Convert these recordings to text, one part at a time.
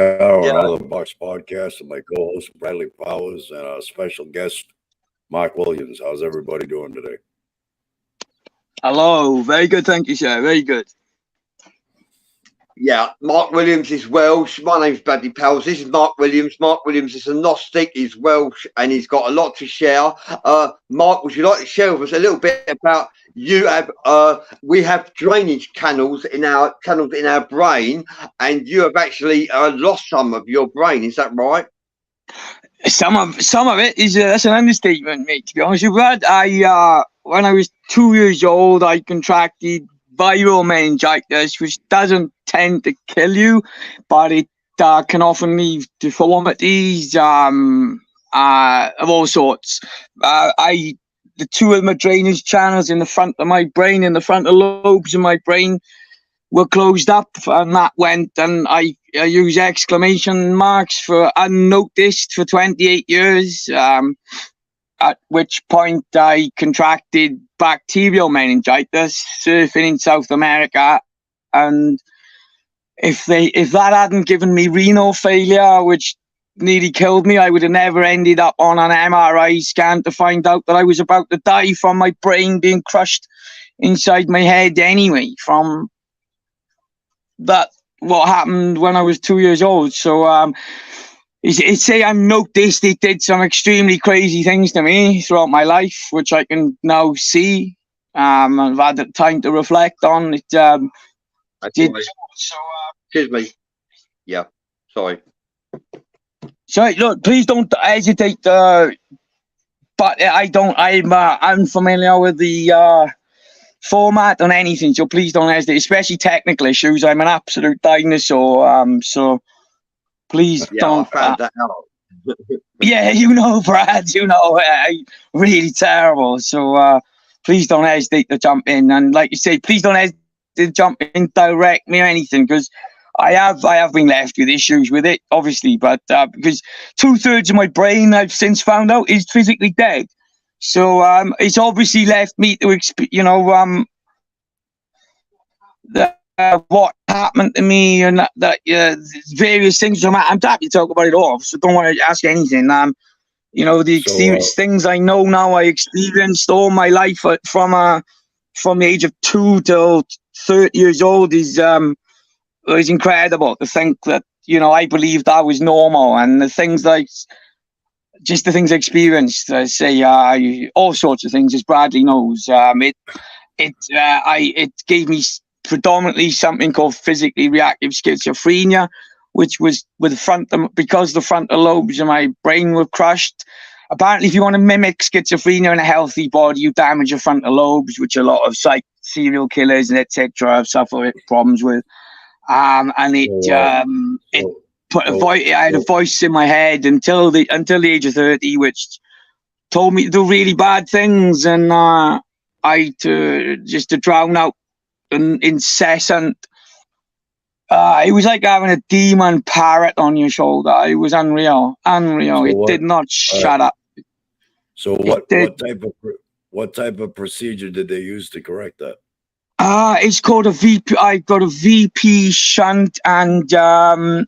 we are on Yeah. another Bucks podcast with my co-host Bradley Powers and our special guest Mark Williams. How's everybody doing today? Hello, very good, thank you, sir. Very good. Yeah, Mark Williams is Welsh. My name's Bradley Powers. This is Mark Williams. Mark Williams is a Gnostic. He's Welsh and he's got a lot to share. Mark, would you like to share with us a little bit about you? We have drainage canals in our brain, and you have actually lost some of your brain. Is that right? Some of it is that's an understatement, mate. To be honest with you, Brad, when I was 2 years old, I contracted viral meningitis, which doesn't tend to kill you, but it can often leave deformities of all sorts. The two of my drainage channels in the front of my brain, in the frontal lobes of my brain, were closed up, and that went, and I use exclamation marks for unnoticed for 28 years. At which point I contracted bacterial meningitis surfing in South America, and if that hadn't given me renal failure, which nearly killed me, I would have never ended up on an MRI scan to find out that I was about to die from my brain being crushed inside my head anyway, from that, what happened when I was 2 years old. So it's say I'm noticed it did some extremely crazy things to me throughout my life, which I can now see. I've had the time to reflect on it. Did, so, excuse me. Yeah, sorry. Sorry, look, please don't hesitate. But I'm unfamiliar with the format on anything, so please don't hesitate, especially technical issues. I'm an absolute dinosaur. So please don't. I found that out. Yeah, Brad, really terrible. So please don't hesitate to jump in, and like you say, please don't hesitate to jump in, direct me or anything, because I have been left with issues with it, obviously, but because 2/3 of my brain, I've since found out, is physically dead. So it's obviously left me to what happened to me, and that various things. I'm happy to talk about it all, so don't want to ask anything. The things I know now, I experienced all my life from the age of 2 till 30 years old is incredible to think that, I believed that was normal, and the things I experienced, I say, all sorts of things, as Bradley knows. It gave me predominantly something called physically reactive schizophrenia, which was because the frontal lobes of my brain were crushed. Apparently, if you want to mimic schizophrenia in a healthy body, you damage your frontal lobes, which a lot of serial killers and etc. have suffered problems with. I had a voice in my head until the age of 30, which told me to do really bad things, and just to drown out an incessant. It was like having a demon parrot on your shoulder. It was unreal. It did not shut up. So what type of procedure did they use to correct that? It's called a VP. I got a VP shunt and a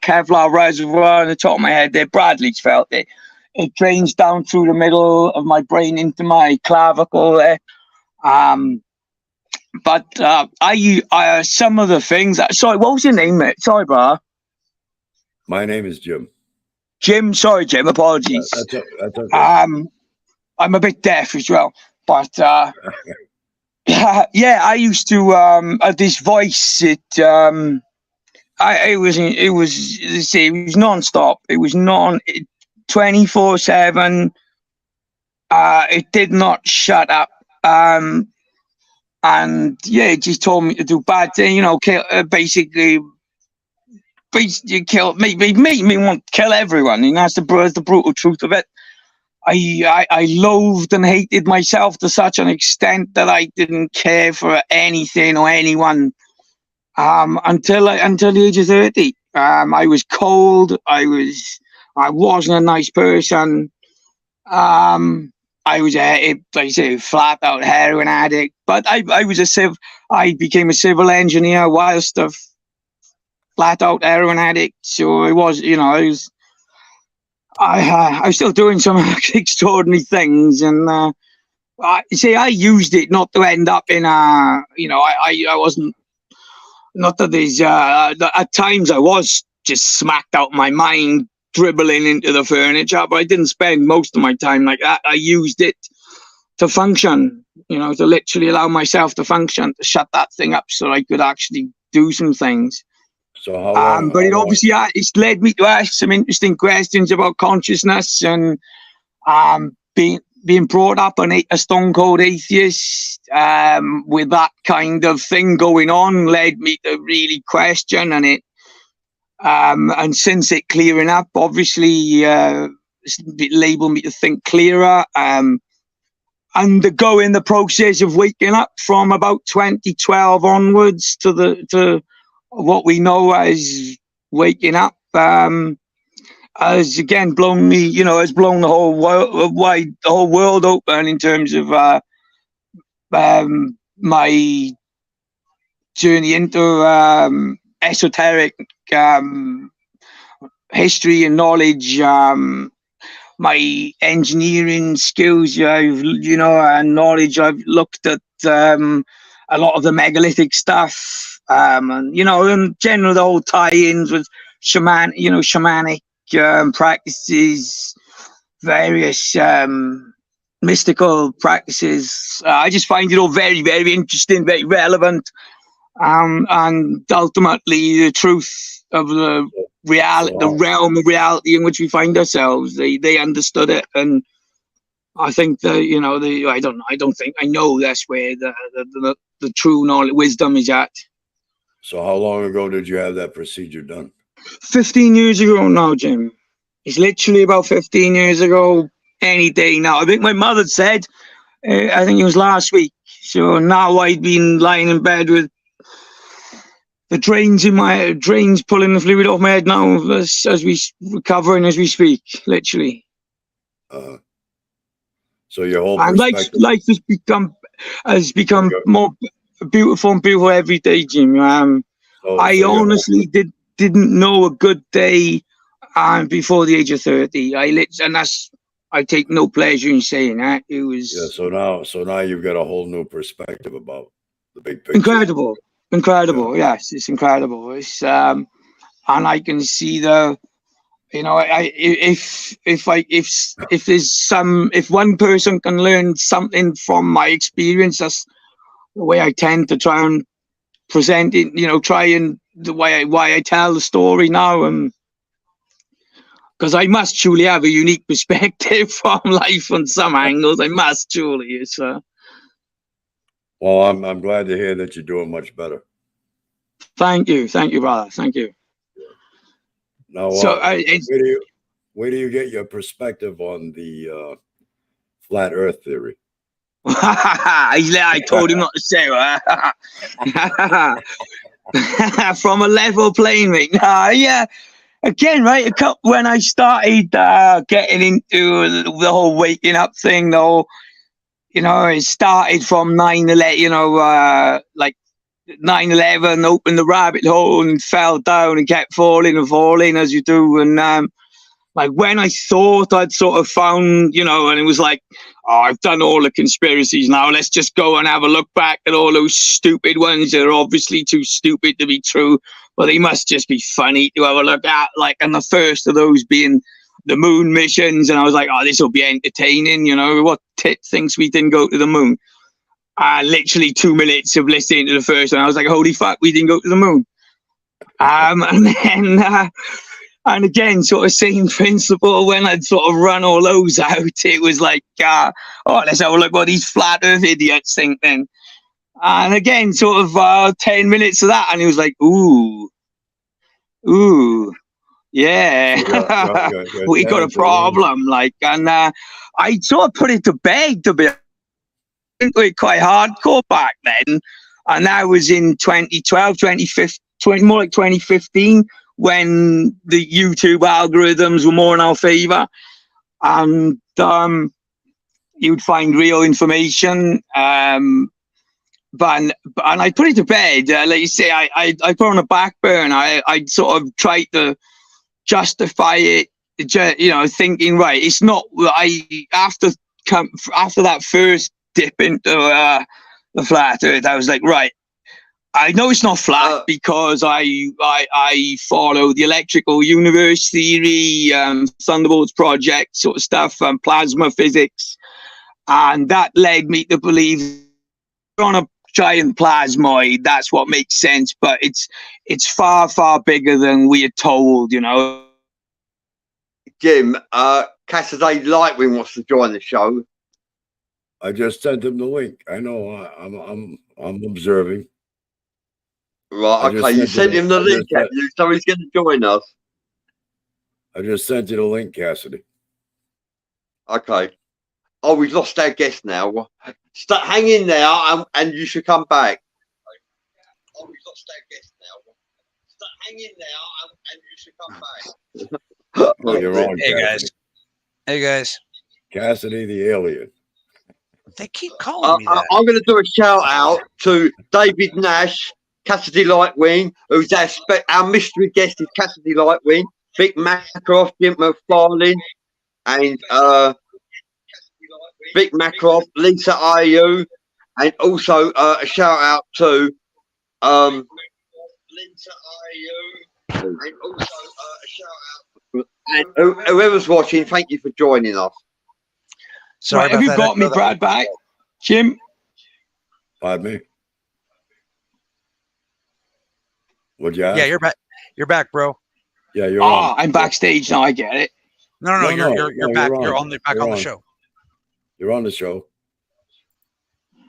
Kevlar reservoir on the top of my head there. Bradley's felt it. It drains down through the middle of my brain into my clavicle there. But some of the things. Sorry, what was your name, mate? Sorry, bro. My name is Jim. Jim, sorry, Jim. Apologies. That's okay. I'm a bit deaf as well, but yeah, I used to this voice. It was non-stop. It was 24/7. It did not shut up. And yeah, it just told me to do bad things, basically kill me want to kill everyone. That's the brutal truth of it. I loathed and hated myself to such an extent that I didn't care for anything or anyone until the age of 30. I was cold. I wasn't a nice person. I was a flat out heroin addict, but I became a civil engineer whilst flat out heroin addict. So I was, you know, I was still doing some extraordinary things, and I used it not to end up in a, you know, I wasn't, not that there's at times I was just smacked out my mind, dribbling into the furniture, but I didn't spend most of my time like that. I used it to function, you know, to literally allow myself to function, to shut that thing up so I could actually do some things. So how long? But it obviously it's led me to ask some interesting questions about consciousness, and being brought up a stone cold atheist, with that kind of thing going on, led me to really question it. And since it clearing up, obviously, it labeled me to think clearer, undergoing the process of waking up from about 2012 onwards to what we know as waking up, has again blown me, you know, has blown the whole world open in terms of my journey into esoteric history and knowledge, my engineering skills, and knowledge. I've looked at a lot of the megalithic stuff, and in general the whole tie-ins with shamanic practices, various mystical practices. I just find it all very, very interesting, very relevant, and ultimately the truth of the reality, the realm of reality in which we find ourselves. They understood it, and I think that I know that's where the true knowledge, wisdom is at. So how long ago did you have that procedure done? 15 years ago now, Jim. It's literally about 15 years ago. Any day now. I think my mother said, I think it was last week. So now I've been lying in bed with the drains pulling the fluid off my head now as we recovering as we speak, literally. So your whole and life has become more beautiful and beautiful every day, Jim. I honestly didn't know a good day before the age of 30. I take no pleasure in saying that. It was So now you've got a whole new perspective about the big picture. Incredible. Yeah. Yes, it's incredible. It's and I can see if one person can learn something from my experience, that's the way I tend to try and present it. Why I tell the story now, because I must truly have a unique perspective from life on some angles. I must truly. It's Well, I'm glad to hear that you're doing much better. Thank you, brother. Thank you. Now, where do you get your perspective on the flat Earth theory? I told him not to say from a level plane, mate. Yeah. Again, right? When I started getting into the whole waking up thing, though, it started from 9/11. Like 9/11, opened the rabbit hole and fell down and kept falling and falling as you do. And like when I thought I'd sort of found, and it was like, oh, I've done all the conspiracies now. Let's just go and have a look back at all those stupid ones that are obviously too stupid to be true, but they must just be funny to have a look at. Like, and the first of those being the moon missions. And I was like, oh, this will be entertaining. What tit thinks we didn't go to the moon? Literally 2 minutes of listening to the first one, I was like, holy fuck, we didn't go to the moon. And then, and again, sort of same principle, when I'd sort of run all those out, it was like, let's have a look what these flat earth idiots think then. And again, sort of 10 minutes of that, and he was like, ooh, yeah, we got a problem. Like, and I sort of put it to bed to be quite hardcore back then, and that was in 2012, 2015, more like 2015, when the YouTube algorithms were more in our favor, and you'd find real information. and I put it to bed. Like you say, I put on a back burner. I sort of tried to justify it, you know, thinking, right, it's not. After that first dip into the flat Earth, I was like, right, I know it's not flat because I follow the electrical universe theory, Thunderbolts project sort of stuff, plasma physics, and that led me to believe on a giant plasmoid. That's what makes sense, but it's far bigger than we are told, you know. Jim, Cassidy Lightwing wants to join the show. I just sent him the link. I know. I'm observing. Right. Okay. You sent him the link, have you? So he's going to join us. I just sent you the link, Cassidy. Okay. Oh, we've lost our guest now. Hang in there, and you should come back. Oh, we've lost our guest now. Hang in there, and you should come back. Oh, you're on. Hey, Cassidy. guys. Hey, guys. Cassidy the alien. They keep calling me that. I'm going to do a shout out to David Nash, Cassidy Lightwing, who's our mystery guest is Cassidy Lightwing, Vic Macroft, Jim McFarlane, and Vic Macroft, Lisa Ayu, and also a shout out to Lisa Ayu, and also a shout out and whoever's watching. Thank you for joining us. Sorry, right, have you got me, Brad, back? Jim? Pardon me? What'd you ask? Yeah, you're back. You're back, bro. Yeah, you're on. I'm backstage now. I get it. No, you're back. You're on the show. You're on the show.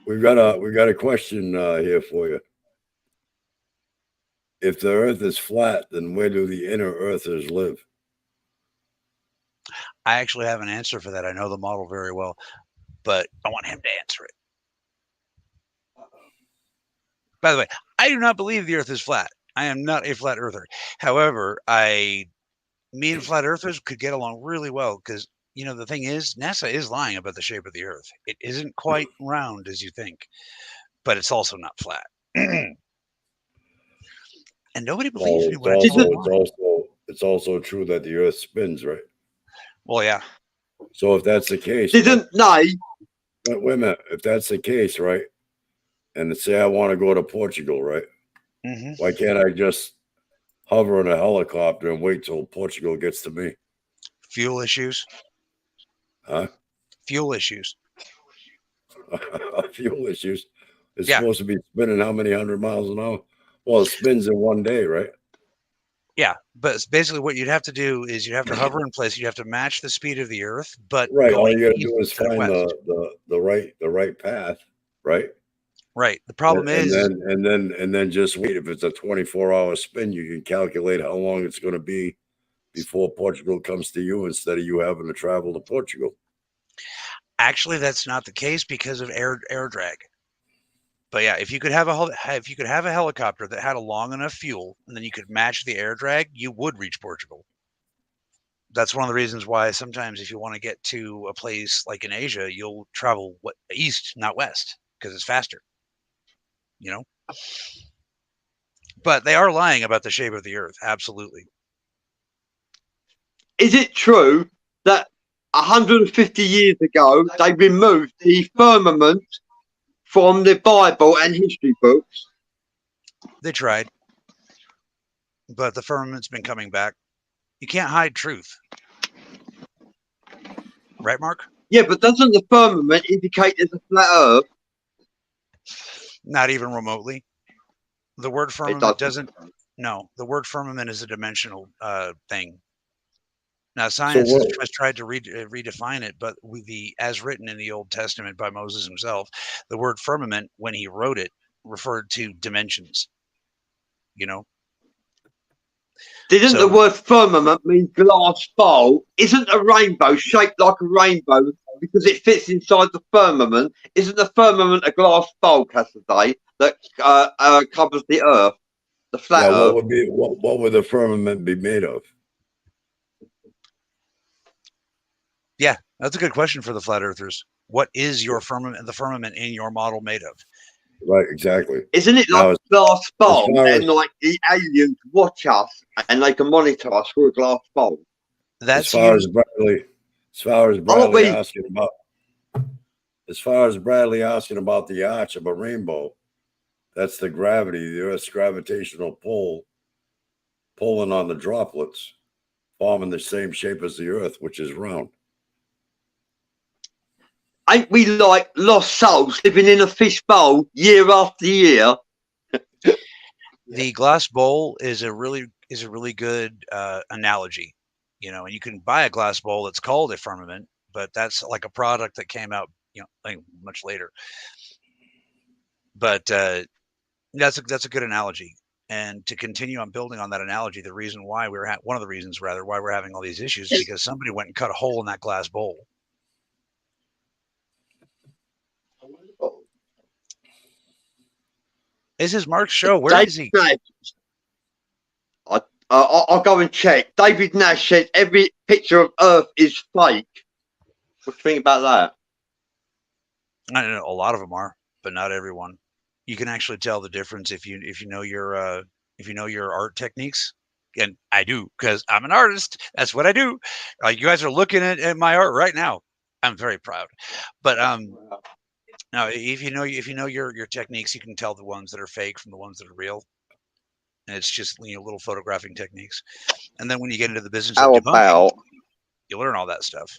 We've got a question here for you. If the Earth is flat, then where do the inner Earthers live? I actually have an answer for that. I know the model very well, but I want him to answer it. By the way, I do not believe the Earth is flat. I am not a flat earther. However, me and flat earthers could get along really well because, you know, the thing is, NASA is lying about the shape of the Earth. It isn't quite round as you think, but it's also not flat. And nobody believes me when I tell them. It's also true that the Earth spins, right? Well, yeah. So if that's the case, wait a minute. If that's the case, right? And say I want to go to Portugal, right? Mm-hmm. Why can't I just hover in a helicopter and wait till Portugal gets to me? Fuel issues. Huh? Fuel issues. Fuel issues. It's supposed to be spinning how many 100 miles an hour? Well, it spins in one day, right? Yeah, but basically what you'd have to do is you'd have to hover in place. You have to match the speed of the Earth, but right. All you got to do is find the right path, right? Right. The problem is, and then just wait. If it's a 24-hour spin, you can calculate how long it's going to be before Portugal comes to you, instead of you having to travel to Portugal. Actually, that's not the case because of air drag. But yeah, if you could have a helicopter that had a long enough fuel, and then you could match the air drag, you would reach Portugal. That's one of the reasons why sometimes if you want to get to a place like in Asia, you'll travel east, not west, because it's faster. You know? But they are lying about the shape of the Earth. Absolutely. Is it true that 150 years ago they removed the firmament from the Bible and history books? They tried, but the firmament's been coming back. You can't hide truth. Right, Mark? Yeah, but doesn't the firmament indicate there's a flat Earth? Not even remotely. The word firmament doesn't. No, the word firmament is a dimensional thing. Now, science has tried to redefine it, but as written in the Old Testament by Moses himself, the word firmament, when he wrote it, referred to dimensions. You know? Didn't the word firmament mean glass bowl? Isn't a rainbow shaped like a rainbow because it fits inside the firmament? Isn't the firmament a glass bowl, Cassidy, that covers the Earth, the flat Earth? What would the firmament be made of? Yeah, that's a good question for the flat earthers. What is your firmament, the firmament in your model made of? Right, exactly. Isn't it Now, like a glass bowl, far and as- like the aliens watch us and they can monitor us through a glass bowl? as far as Bradley Aren't we? asking about, as far as Bradley asking about the arch of a rainbow, that's the gravity, the Earth's gravitational pull, pulling on the droplets, forming the same shape as the Earth, which is round. Ain't we like lost souls living in a fish bowl year after year? The glass bowl is a really good analogy, you know, and you can buy a glass bowl that's called a firmament, but that's like a product that came out, you know, like much later. But that's a good analogy. And to continue on building on that analogy, the reason why one of the reasons rather why we're having all these issues is because somebody went and cut a hole in that glass bowl. This is Mark's show. Where is he? I'll go and check. David Nash said every picture of Earth is fake. What do you think about that? I know a lot of them are, but not everyone. You can actually tell the difference if you know your art techniques. And I do, because I'm an artist. That's what I do. You guys are looking at my art right now. I'm very proud. But now if you know your techniques, you can tell the ones that are fake from the ones that are real. And it's just, you know, little photographing techniques. And then when you get into the business of debunking, you learn all that stuff.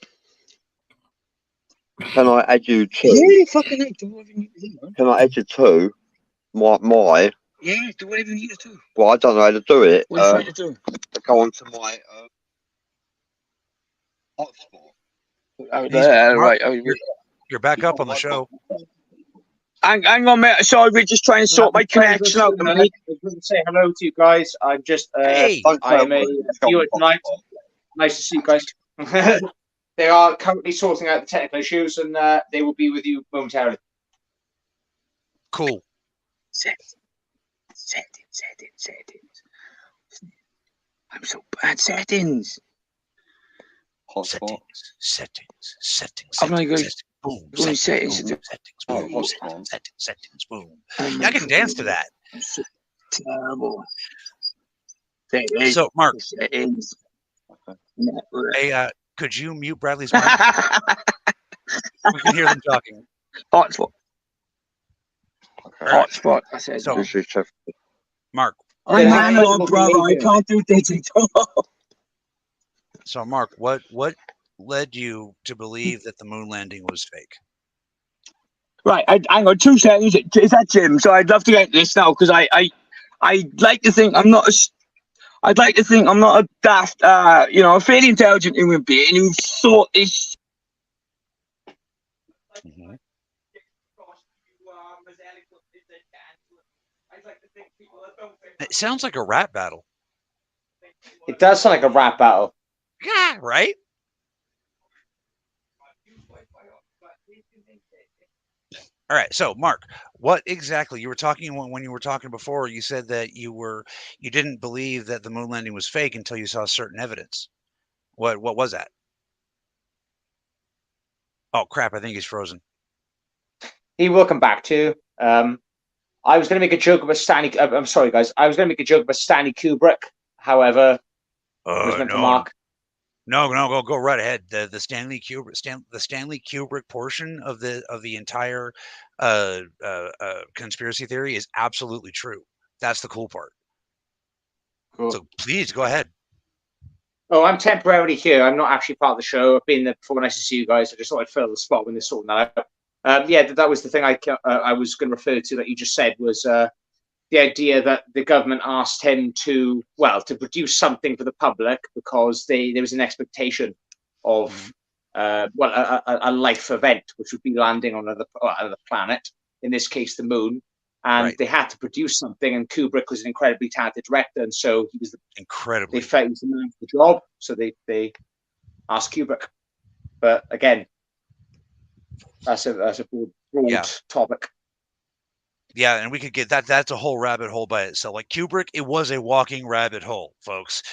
Can I add you to? Yeah, fucking hell, do whatever you need to do, man. Can I add you to? My. Yeah, do whatever you need to do. Well, I don't know how to do it. What are you trying to do? Go on to my hotspot. Oh, there, right. Oh, You're back up on the show. hang on, mate. Sorry, we're just trying to sort my connection out. I was going to say hello to you guys. I'm just, Hey. I am a viewer tonight. Nice to see you guys. They are currently sorting out the technical issues, and they will be with you momentarily. Cool. Settings. I'm so bad. Settings. Hotspot. Settings. Oh my God. Boom. Only Settings. settings. Boom. Settings. Boom. Yeah, I can dance to that. So terrible. Settings. So, Mark, Settings. hey, could you mute Bradley's mic? We can hear them talking. Hotspot. Okay. Hotspot. I said. So, Mark. I'm Yeah, an analog, brother. I can't do digital. So, Mark, what led you to believe that the moon landing was fake? Right, hang on 2 seconds. Is that Jim? So I'd love to get this now because I like to think I'm not I'd like to think I'm not a daft, you know, a fairly intelligent human being who thought this. Mm-hmm. It sounds like a rap battle. It does sound like a rap battle. Yeah, right? All right. So, Mark, what exactly you were talking when you were talking before? You said that you didn't believe that the moon landing was fake until you saw certain evidence. What was that? Oh crap! I think he's frozen. He will come back to. I was going to make a joke about Stanley. I'm sorry, guys. I was going to make a joke about Stanley Kubrick. However, it was meant for Mark. No, go right ahead. The Stanley Kubrick portion of the entire conspiracy theory is absolutely true. That's the cool part. Cool. So please go ahead. Oh, I'm temporarily here. I'm not actually part of the show. I've been there before. Nice to see you guys. I just thought I'd fill the spot when they're sorting that out. Yeah, that was the thing I was going to refer to that you just said was the idea that the government asked him to produce something for the public because there was an expectation of a life event, which would be landing on another planet, in this case the moon, and Right. they had to produce something. And Kubrick was an incredibly talented director, and so he was Incredibly. they felt he was the man for the job, so they asked Kubrick. But again, that's a broad topic. Yeah, and we could get that. That's a whole rabbit hole by itself. Like Kubrick, it was a walking rabbit hole, folks.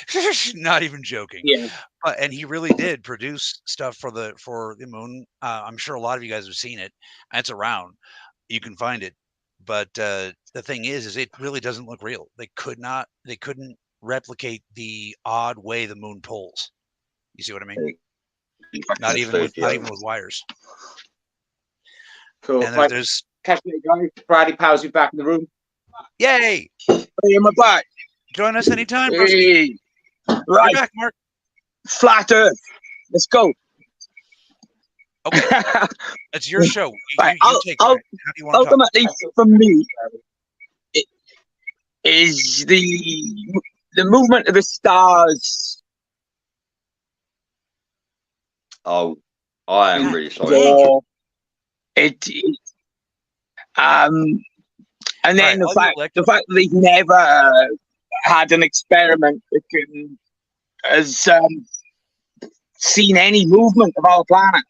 Not even joking. Yeah. And he really did produce stuff for the moon. I'm sure a lot of you guys have seen it. It's around. You can find it. But the thing is it really doesn't look real. They couldn't replicate the odd way the moon pulls. You see what I mean? Not even with wires. Cool. And Right, there's catch me, guys. Bradley Powers, you back in the room. yay! Hey, am I back? Join us anytime, broski. Hey. You're Right, back, Mark. flat Earth. Let's go. Okay, it's your show. Right, You take it. How do you want to talk? ultimately, for me, it is the movement of the stars. Oh, I am really sorry. Or it and then All right, the fact that they've never had an experiment that has seen any movement of our planet.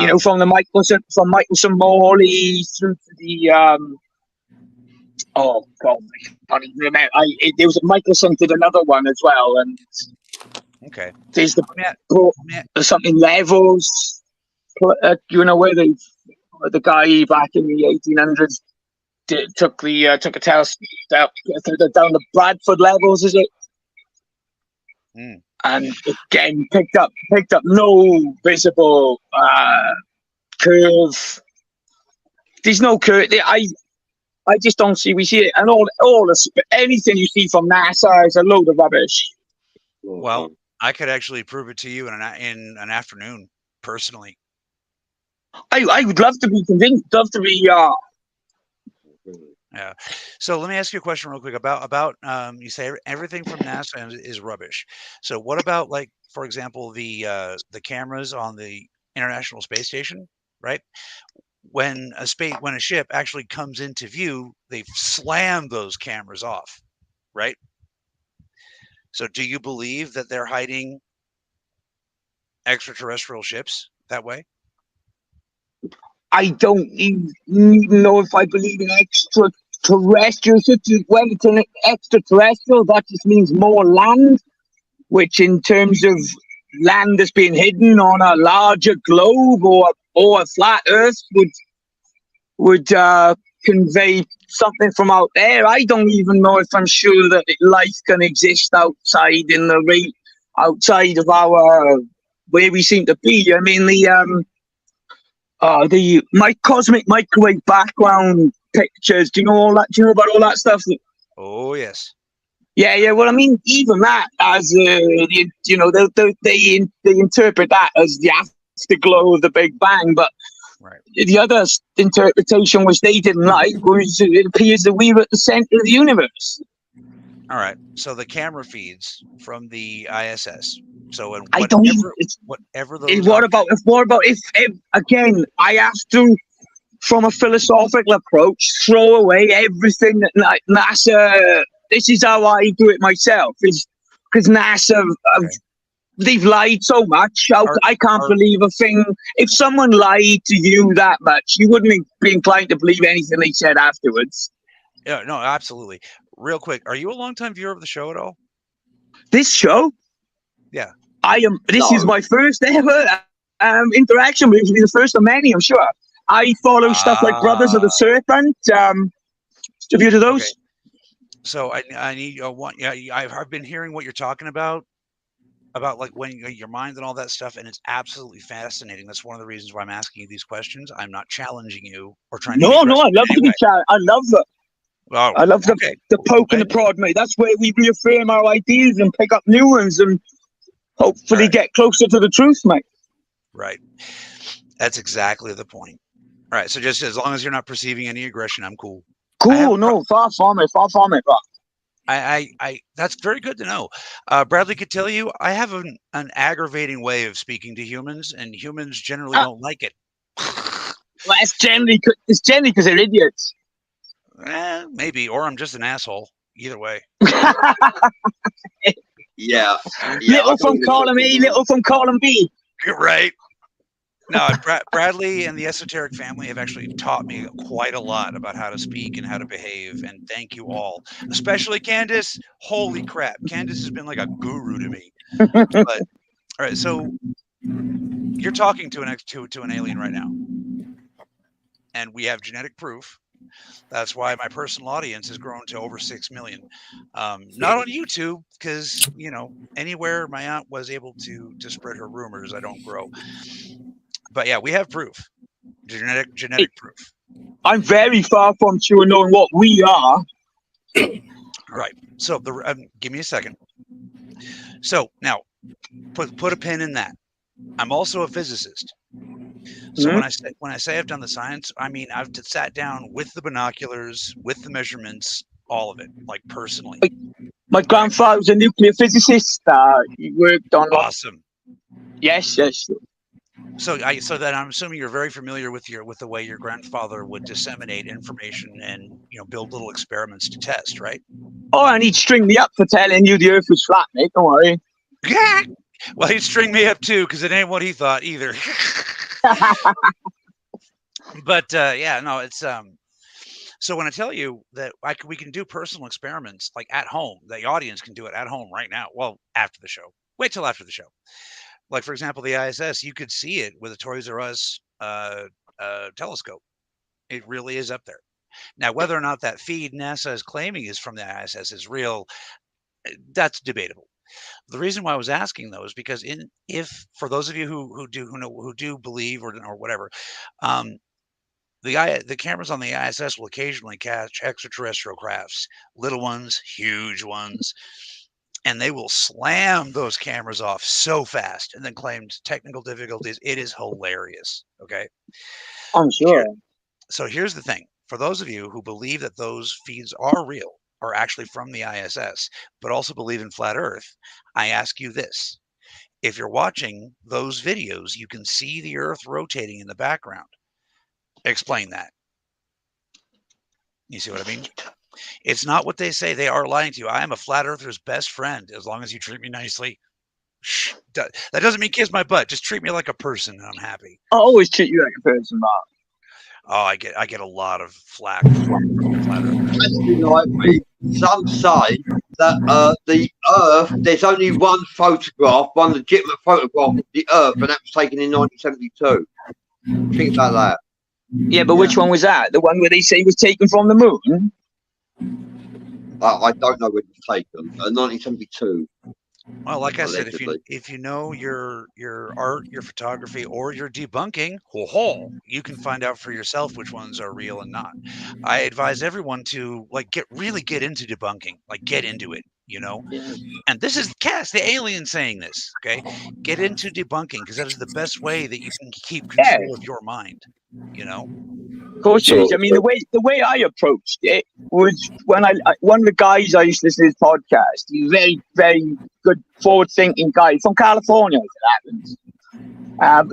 You know, from Michelson Morley through to the oh god, I can't even remember. There was a Michelson did another one as well, and okay. there's Matt, there's something levels. You know where the guy back in the 1800s took a telescope down the Bradford levels, is it? And again picked up no visible curve. There's no curve. I just don't see. We see it, and anything you see from NASA is a load of rubbish. Well, I could actually prove it to you in an afternoon, personally. I would love to be convinced. Love to be. Yeah. So let me ask you a question real quick about you say everything from NASA is rubbish. So what about, like, for example, the cameras on the International Space Station, right? When a ship actually comes into view, they slam those cameras off, right? So do you believe that they're hiding extraterrestrial ships that way? I don't even know if I believe in extraterrestrial. When it's an extraterrestrial, that just means more land, which in terms of land that's being hidden on a larger globe or a flat Earth would convey something from out there. I don't even know if I'm sure that life can exist outside outside of our where we seem to be. I mean my cosmic microwave background pictures. Do you know all that? Do you know about all that stuff? Oh yes. Yeah. Well, I mean, even that as they interpret that as the afterglow of the Big Bang, but right. The other interpretation, which they didn't like, was it appears that we were at the center of the universe. All right. So the camera feeds from the ISS. So I don't even. Whatever those. What about if again? I have to, from a philosophical approach, throw away everything that NASA. This is how I do it myself. Is because NASA. They've lied so much. I can't believe a thing. If someone lied to you that much, you wouldn't be inclined to believe anything they said afterwards. Yeah, no, absolutely. Real quick, are you a longtime viewer of the show at all? This show? Yeah. I am. This is my first ever interaction with it. It'll be the first of many, I'm sure. I follow stuff like Brothers of the Serpent. Have you heard of those? Okay. So I need one. Yeah, I've been hearing what you're talking about like when your mind and all that stuff, and it's absolutely fascinating. That's one of the reasons why I'm asking you these questions. I'm not challenging you or trying to. No, I love to be challenged. I love it. Oh, I love the poke and the prod, mate. That's where we reaffirm our ideas and pick up new ones and hopefully get closer to the truth, mate. Right. That's exactly the point. All right. So just as long as you're not perceiving any aggression, I'm cool. Cool. No, far from it, bro. I that's very good to know. Bradley could tell you I have an aggravating way of speaking to humans, and humans generally don't like it. Well, it's generally because they're idiots. Maybe, or I'm just an asshole. Either way. Yeah. Little from column A, little from column B. You're right. No, Bradley and the esoteric family have actually taught me quite a lot about how to speak and how to behave, and thank you all, especially Candace. Holy crap, Candace has been like a guru to me. But all right, so you're talking to an alien right now. and we have genetic proof. That's why my personal audience has grown to over 6 million. Not on YouTube, because anywhere my aunt was able to spread her rumors, I don't grow. But yeah, we have proof, genetic proof. I'm very far from sure knowing what we are. Right. So give me a second. So now, put a pin in that. I'm also a physicist. So when I say I've done the science, I mean I've sat down with the binoculars, with the measurements, all of it, like personally. My grandfather was a nuclear physicist. He worked on. Awesome. Yes. So then I'm assuming you're very familiar with the way your grandfather would disseminate information and build little experiments to test, right? Oh, and he'd string me up for telling you the Earth was flat, mate. Don't worry. Yeah. Well, he'd string me up too, because it ain't what he thought either. But yeah, no, it's so when I tell you that we can do personal experiments like at home, the audience can do it at home right now. Well, after the show, wait till after the show. Like, for example, the ISS, you could see it with a Toys R Us telescope. It really is up there. Now, whether or not that feed NASA is claiming is from the ISS is real, that's debatable. The reason why I was asking though is because if for those of you who do believe or whatever, the cameras on the ISS will occasionally catch extraterrestrial crafts, little ones, huge ones, and they will slam those cameras off so fast and then claim technical difficulties. It is hilarious. Okay. I'm sure. So here's the thing. For those of you who believe that those feeds are real, are actually from the ISS, but also believe in flat Earth, I ask you this. If you're watching those videos, you can see the Earth rotating in the background. Explain that. You see what I mean? It's not what they say. They are lying to you. I am a flat earther's best friend as long as you treat me nicely. Shh, that doesn't mean kiss my butt. Just treat me like a person and I'm happy. I always treat you like a person, Mark. Oh, I get a lot of flack from flat earthers. Actually, like me, some say that the Earth, there's only one photograph, one legitimate photograph of the Earth, and that was taken in 1972. Think about that. Yeah, but which one was that? The one where they say it was taken from the moon? I don't know when it was taken. 1972. Well, like I said, Allegedly. if you know your art, your photography, or your debunking, you can find out for yourself which ones are real and not. I advise everyone to really get into debunking, get into it, And this is Cass, the alien, saying this. Okay, get into debunking because that is the best way that you can keep control of your mind. Of course it is. I mean, the way I approached it was when I one of the guys I used to listen to his podcast. He's a very, very good, forward-thinking guy from California, as it happens.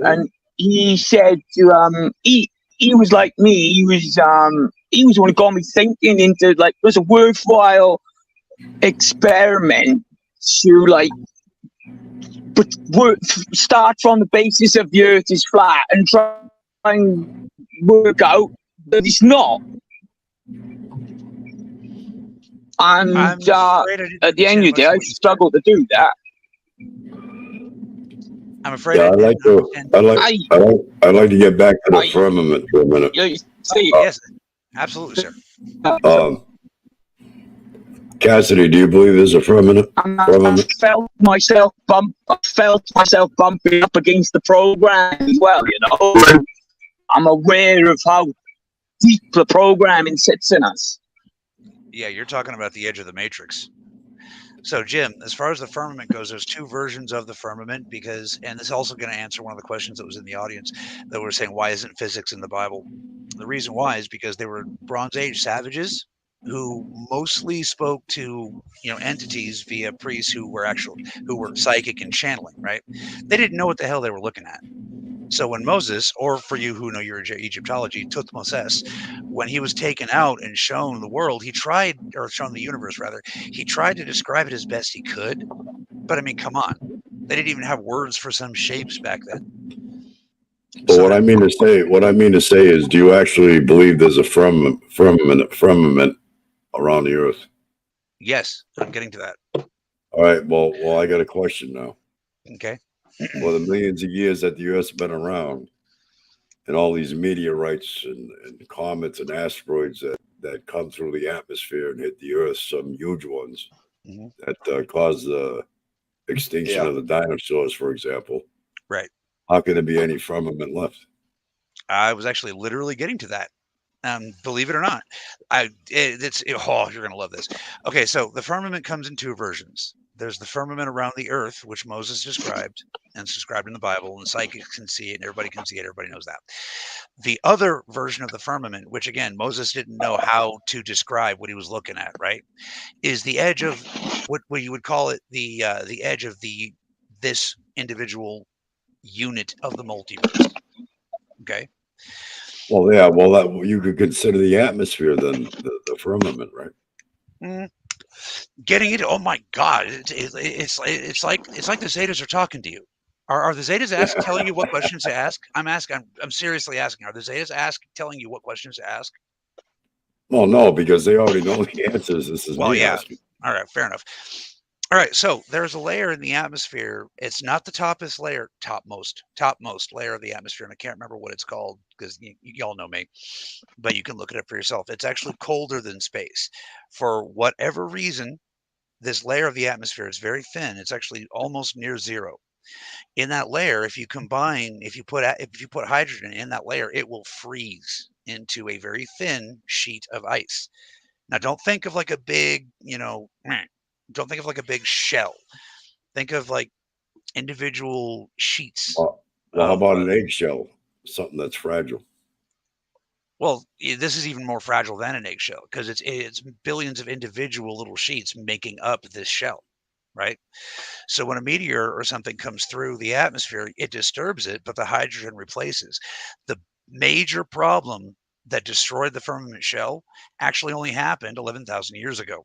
And he said to he was like me. He was the one who got me thinking into it was a worthwhile experiment to start from the basis of the Earth is flat and try and work out that it's not. And at the end of the day, I struggled to do that. I'm afraid. Yeah, I'd like to get back to the firmament for a minute. Yes, absolutely, sir. Cassidy, do you believe there's a firmament? I felt myself bumping up against the program as well. I'm aware of how deep the programming sits in us. Yeah, you're talking about the edge of the matrix. So, Jim, as far as the firmament goes, there's two versions of the firmament and this is also going to answer one of the questions that was in the audience that were saying, why isn't physics in the Bible? The reason why is because they were Bronze Age savages who mostly spoke to entities via priests who were psychic and channeling, right? They didn't know what the hell they were looking at. So when Moses, or for you who know your Egyptology, Tutmosis, when he was taken out and shown the world, shown the universe rather, he tried to describe it as best he could. But I mean, come on, they didn't even have words for some shapes back then. But what I mean to say is, do you actually believe there's a firmament around the Earth? Yes, I'm getting to that. All right. Well, I got a question now. Okay. For the millions of years that the Earth's been around, and all these meteorites and comets and asteroids that come through the atmosphere and hit the Earth, some huge ones that cause the extinction of the dinosaurs, for example. Right. How can there be any firmament left? I was actually literally getting to that. Believe it or not, you're going to love this. Okay, so the firmament comes in two versions. There's the firmament around the earth, which Moses described and described in the Bible, and psychics can see it, and everybody can see it. Everybody knows that. The other version of the firmament, which again Moses didn't know how to describe what he was looking at, right, is the edge of what you would call it the edge of this individual unit of the multiverse. Okay. Well, yeah. Well, you could consider the atmosphere then the firmament, right? Getting it. Oh my God! It's like the Zetas are talking to you. Are the Zetas telling you what questions to ask? I'm seriously asking. Are the Zetas telling you what questions to ask? Well, no, because they already know the answers. This is me asking. All right, fair enough. All right, so there's a layer in the atmosphere. It's not the topmost layer of the atmosphere, and I can't remember what it's called because you all know me, but you can look it up for yourself. It's actually colder than space. For whatever reason, this layer of the atmosphere is very thin. It's actually almost near zero. In that layer, if you put hydrogen in that layer, it will freeze into a very thin sheet of ice. Now, don't think of like a big, don't think of like a big shell. Think of like individual sheets. Well, how about an eggshell? Something that's fragile. Well, this is even more fragile than an eggshell because it's billions of individual little sheets making up this shell, right? So when a meteor or something comes through the atmosphere, it disturbs it, but the hydrogen replaces. The major problem that destroyed the firmament shell actually only happened 11,000 years ago.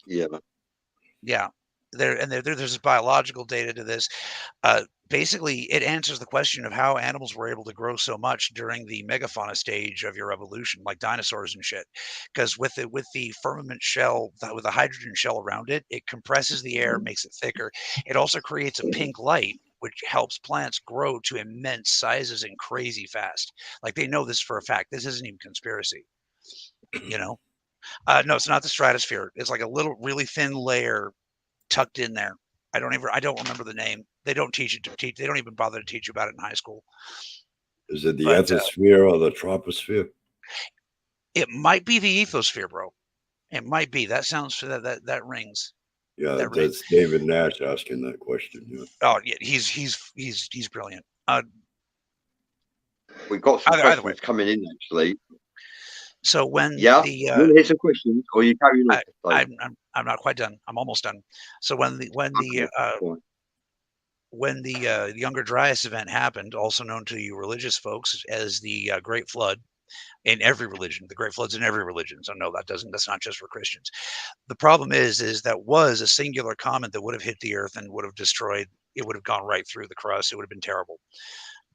Yeah. There's biological data to this. Basically, it answers the question of how animals were able to grow so much during the megafauna stage of your evolution, like dinosaurs and shit. Because with the firmament shell, with the hydrogen shell around it, it compresses the air, makes it thicker. It also creates a pink light, which helps plants grow to immense sizes and crazy fast. Like they know this for a fact. This isn't even conspiracy. No, it's not the stratosphere. It's like a little, really thin layer tucked in there. I don't remember the name. They don't teach it they don't even bother to teach you about it in high school. Is it the ethosphere or the troposphere? It might be the ethosphere, bro. It might be. That sounds that rings. Yeah, that's David Nash asking that question. Yeah. Oh yeah, he's brilliant. We've got some questions coming in actually. So when you want to hear some questions, or you carry on? I'm not quite done. I'm almost done. So when the Younger Dryas event happened, also known to you religious folks as the Great Flood, in every religion, the Great Flood's in every religion. So no, that's not just for Christians. The problem is that was a singular comet that would have hit the earth and would have destroyed. It would have gone right through the crust. It would have been terrible.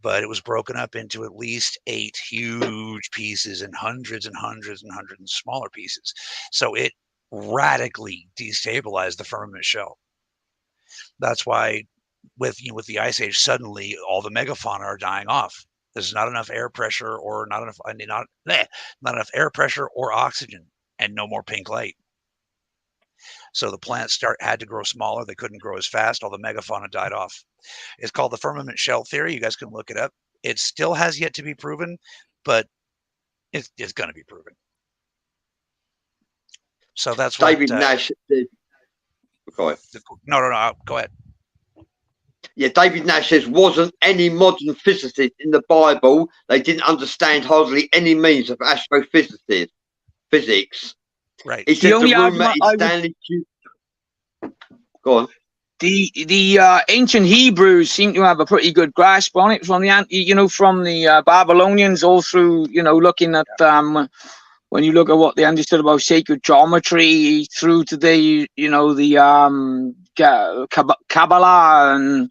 But it was broken up into at least 8 huge pieces and hundreds and hundreds and hundreds of smaller pieces. So it radically destabilized the firmament shell. That's why with the ice age, suddenly all the megafauna are dying off. There's not enough air pressure or not enough air pressure or oxygen and no more pink light. So the plants had to grow smaller. They couldn't grow as fast. All the megafauna died off. It's called the firmament shell theory. You guys can look it up. It still has yet to be proven, but it's going to be proven. So that's David Nash. Go ahead. No. Go ahead. Yeah, David Nash says, wasn't any modern physicist in the Bible. They didn't understand hardly any means of astrophysics. Right. He said the rumor is Stanley. Go on. The ancient Hebrews seem to have a pretty good grasp on it from the Babylonians all through, looking at when you look at what they understood about sacred geometry through to the Kabbalah and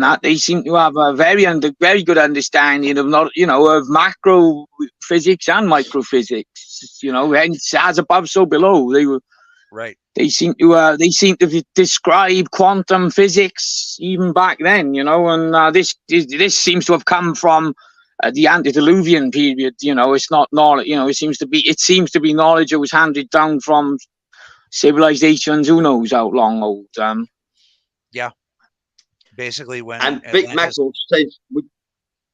that, they seem to have a very good understanding of of macro physics and microphysics. Hence, as above, so below. Right. They seem to describe quantum physics even back then, you know, and this seems to have come from the antediluvian period. You know, it's not knowledge. You know, it seems to be knowledge that was handed down from civilizations who knows how long old. Yeah. Basically, when And Big Mackerel says,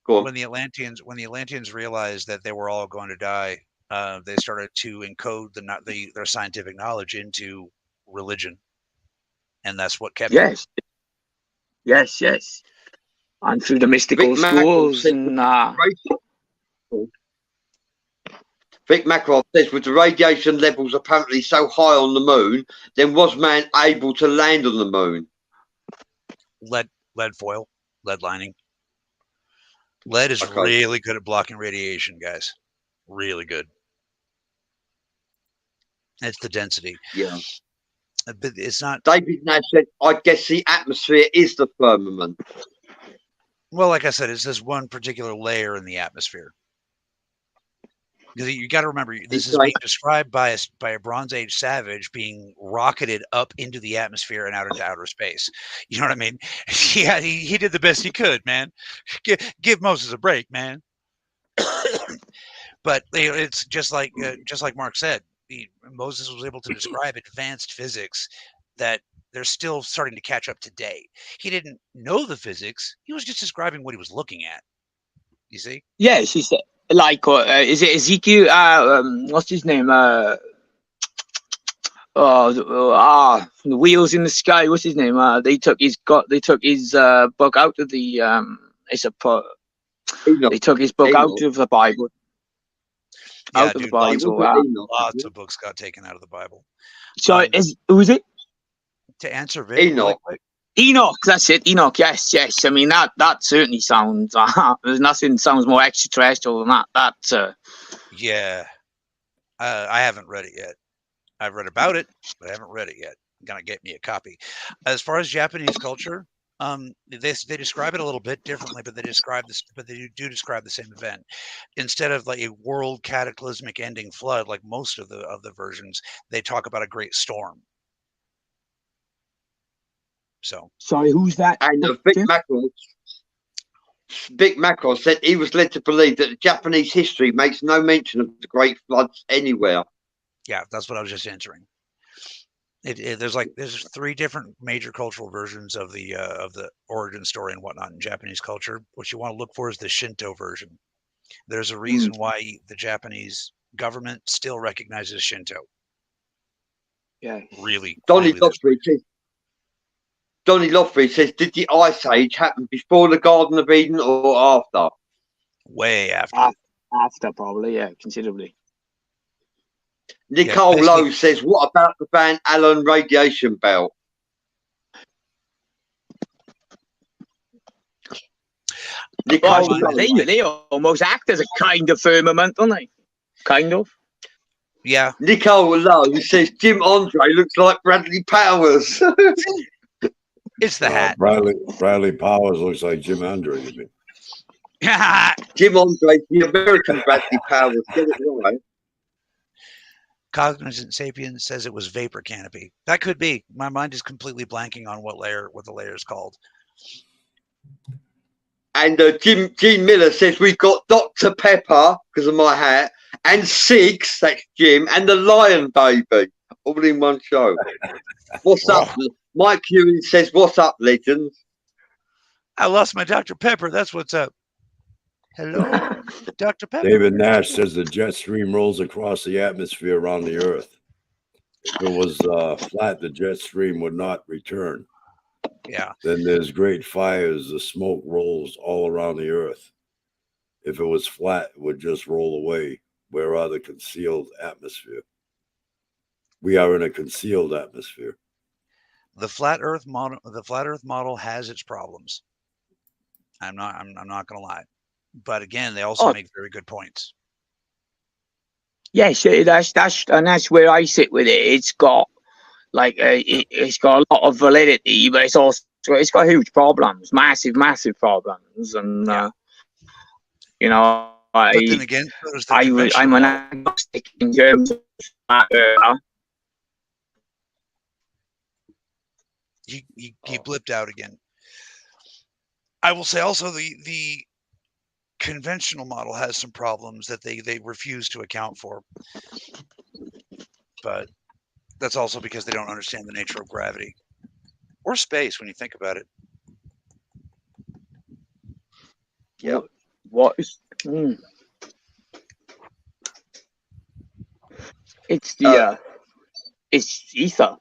go on. when the Atlanteans realized that they were all going to die, they started to encode their scientific knowledge into religion, and that's what kept them. Yes, and through the mystical Big Mackerel schools says, and Vic Mackerel says, with the radiation levels apparently so high on the moon, then was man able to land on the moon? Lead foil, lead lining. Lead is really good at blocking radiation, guys. Really good. It's the density. Yeah. But it's not. David Nash said, I guess the atmosphere is the firmament. Well, like I said, it's this one particular layer in the atmosphere. Because you got to remember, this is being described by a Bronze Age savage being rocketed up into the atmosphere and out into outer space. You know what I mean? Yeah, he did the best he could, man. Give Moses a break, man. But it's just like Mark said, Moses was able to describe advanced physics that they're still starting to catch up today. He didn't know the physics; he was just describing what he was looking at. You see? yes, he said. Like, is it Ezekiel? What's his name? The Wheels in the Sky. What's his name? They took his book out of the They took his book out of the Bible. Yeah, out of the Bible. Lots of books got taken out of the Bible. So who is it? To answer Vic, Enoch, that's it. Enoch, yes. I mean that certainly sounds. There's nothing sounds more extraterrestrial than that. Yeah, I haven't read it yet. I've read about it, but I haven't read it yet. I'm gonna get me a copy. As far as Japanese culture, they describe it a little bit differently, but they do describe the same event. Instead of like a world cataclysmic ending flood, like most of the versions, they talk about a great storm. So sorry, who's that? And Vic Mackerel said he was led to believe that Japanese history makes no mention of the great floods anywhere. Yeah, that's what I was just answering. There's 3 different major cultural versions of the origin story and whatnot in Japanese culture. What you want to look for is the Shinto version. There's a reason why the Japanese government still recognizes Shinto. Yeah, really. Donny Lothbury says, did the Ice Age happen before the Garden of Eden or after? Way after. After, probably, yeah, considerably. Nicole Lowe says, what about the Van Allen radiation belt? Nicole they almost act as a kind of firmament, don't they? Kind of. Yeah. Nicole Lowe says, Jim Andre looks like Bradley Powers. It's the hat. Bradley Powers looks like Jim Andre to me. Jim Andre, the American Bradley Powers. Get it right. Cognizant Sapien says it was vapor canopy. That could be. My mind is completely blanking on what the layer is called. And Gene Miller says we've got Dr. Pepper because of my hat, and Six, that's Jim, and the Lion Baby, all in one show. What's up? Mike Ewing says, "What's up, legends?" I lost my Dr. Pepper. That's what's up. Hello, Dr. Pepper. David Nash says the jet stream rolls across the atmosphere around the Earth. If it was flat, the jet stream would not return. Yeah. Then there's great fires. The smoke rolls all around the Earth. If it was flat, it would just roll away. Where are the concealed atmosphere? We are in a concealed atmosphere. The flat Earth model has its problems. I'm not going to lie, but again, they also make very good points. Yes, that's where I sit with it. It's got it's got a lot of validity, but it's got huge problems, massive problems, and you know, but then again, I'm an agnostic in terms of that. He blipped out again. I will say also the conventional model has some problems that they refuse to account for. But that's also because they don't understand the nature of gravity or space when you think about it. Yep. What is? It's the it's ether.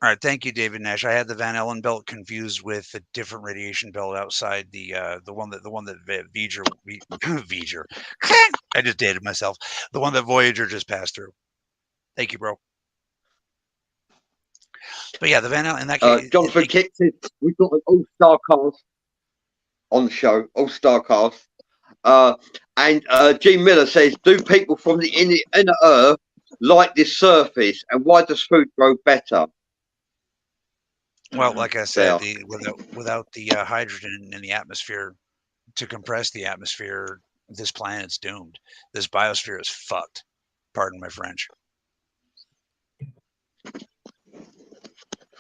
All right, thank you, David Nash. I had the Van Allen belt confused with a different radiation belt outside the one that Voyager. I just dated myself. The one that Voyager just passed through. Thank you, bro. But yeah, the Van Allen in that case. Jonathan Kick says we've got an all-star cast on the show, all-star cast. And Gene Miller says, do people from the inner Earth like this surface, and why does food grow better? Well, like I said, without the hydrogen in the atmosphere to compress the atmosphere, this planet's doomed. This biosphere is fucked. Pardon my French.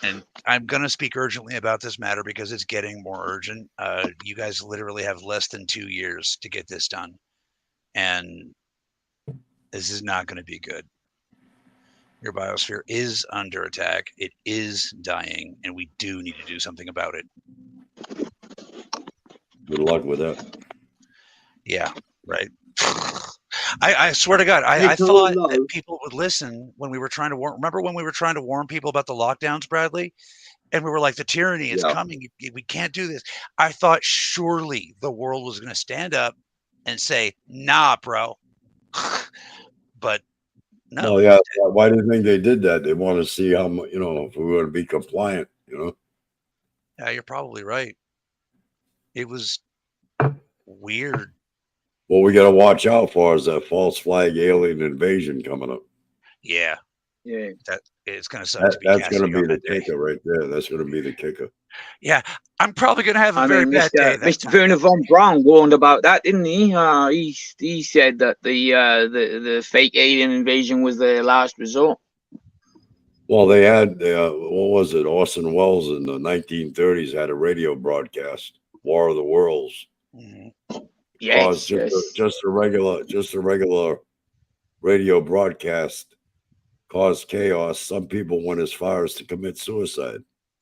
And I'm going to speak urgently about this matter because it's getting more urgent. You guys literally have less than 2 years to get this done. And this is not going to be good. Your biosphere is under attack. It is dying, and we do need to do something about it. Good luck with that. Yeah, right. I swear to God, I thought that people would listen when we were trying to warn. Remember when we were trying to warn people about the lockdowns, Bradley? And we were like, the tyranny is coming. We can't do this. I thought surely the world was going to stand up and say, nah, bro. But no. Well, yeah. Why do you think they did that? They want to see how much, if we want to be compliant, Yeah, you're probably right. It was weird. What we got to watch out for is that false flag alien invasion coming up. Yeah. Yeah. That it's going to suck to be That's going to be the day. kicker right there. That's going to be the kicker. Yeah. I'm probably going to have a very bad day. Mr. Werner von Braun warned about that, didn't he? He said that the fake alien invasion was the last resort. Well, they had, what was it? Orson Welles in the 1930s had a radio broadcast, War of the Worlds. Mm-hmm. Yes, just a regular radio broadcast caused chaos. Some people went as far as to commit suicide.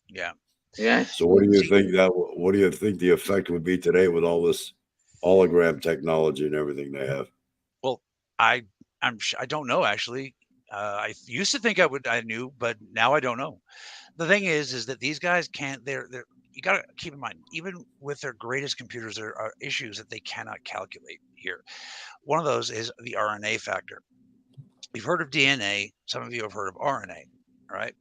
Yeah. Yeah. So what do you think the effect would be today with all this hologram technology and everything they have? Well, I don't know actually. I used to think I knew, but now I don't know. The thing is that these guys can't. They're you got to keep in mind, even with their greatest computers, there are issues that they cannot calculate here. One of those is the RNA factor. You've heard of DNA. Some of you have heard of RNA, right?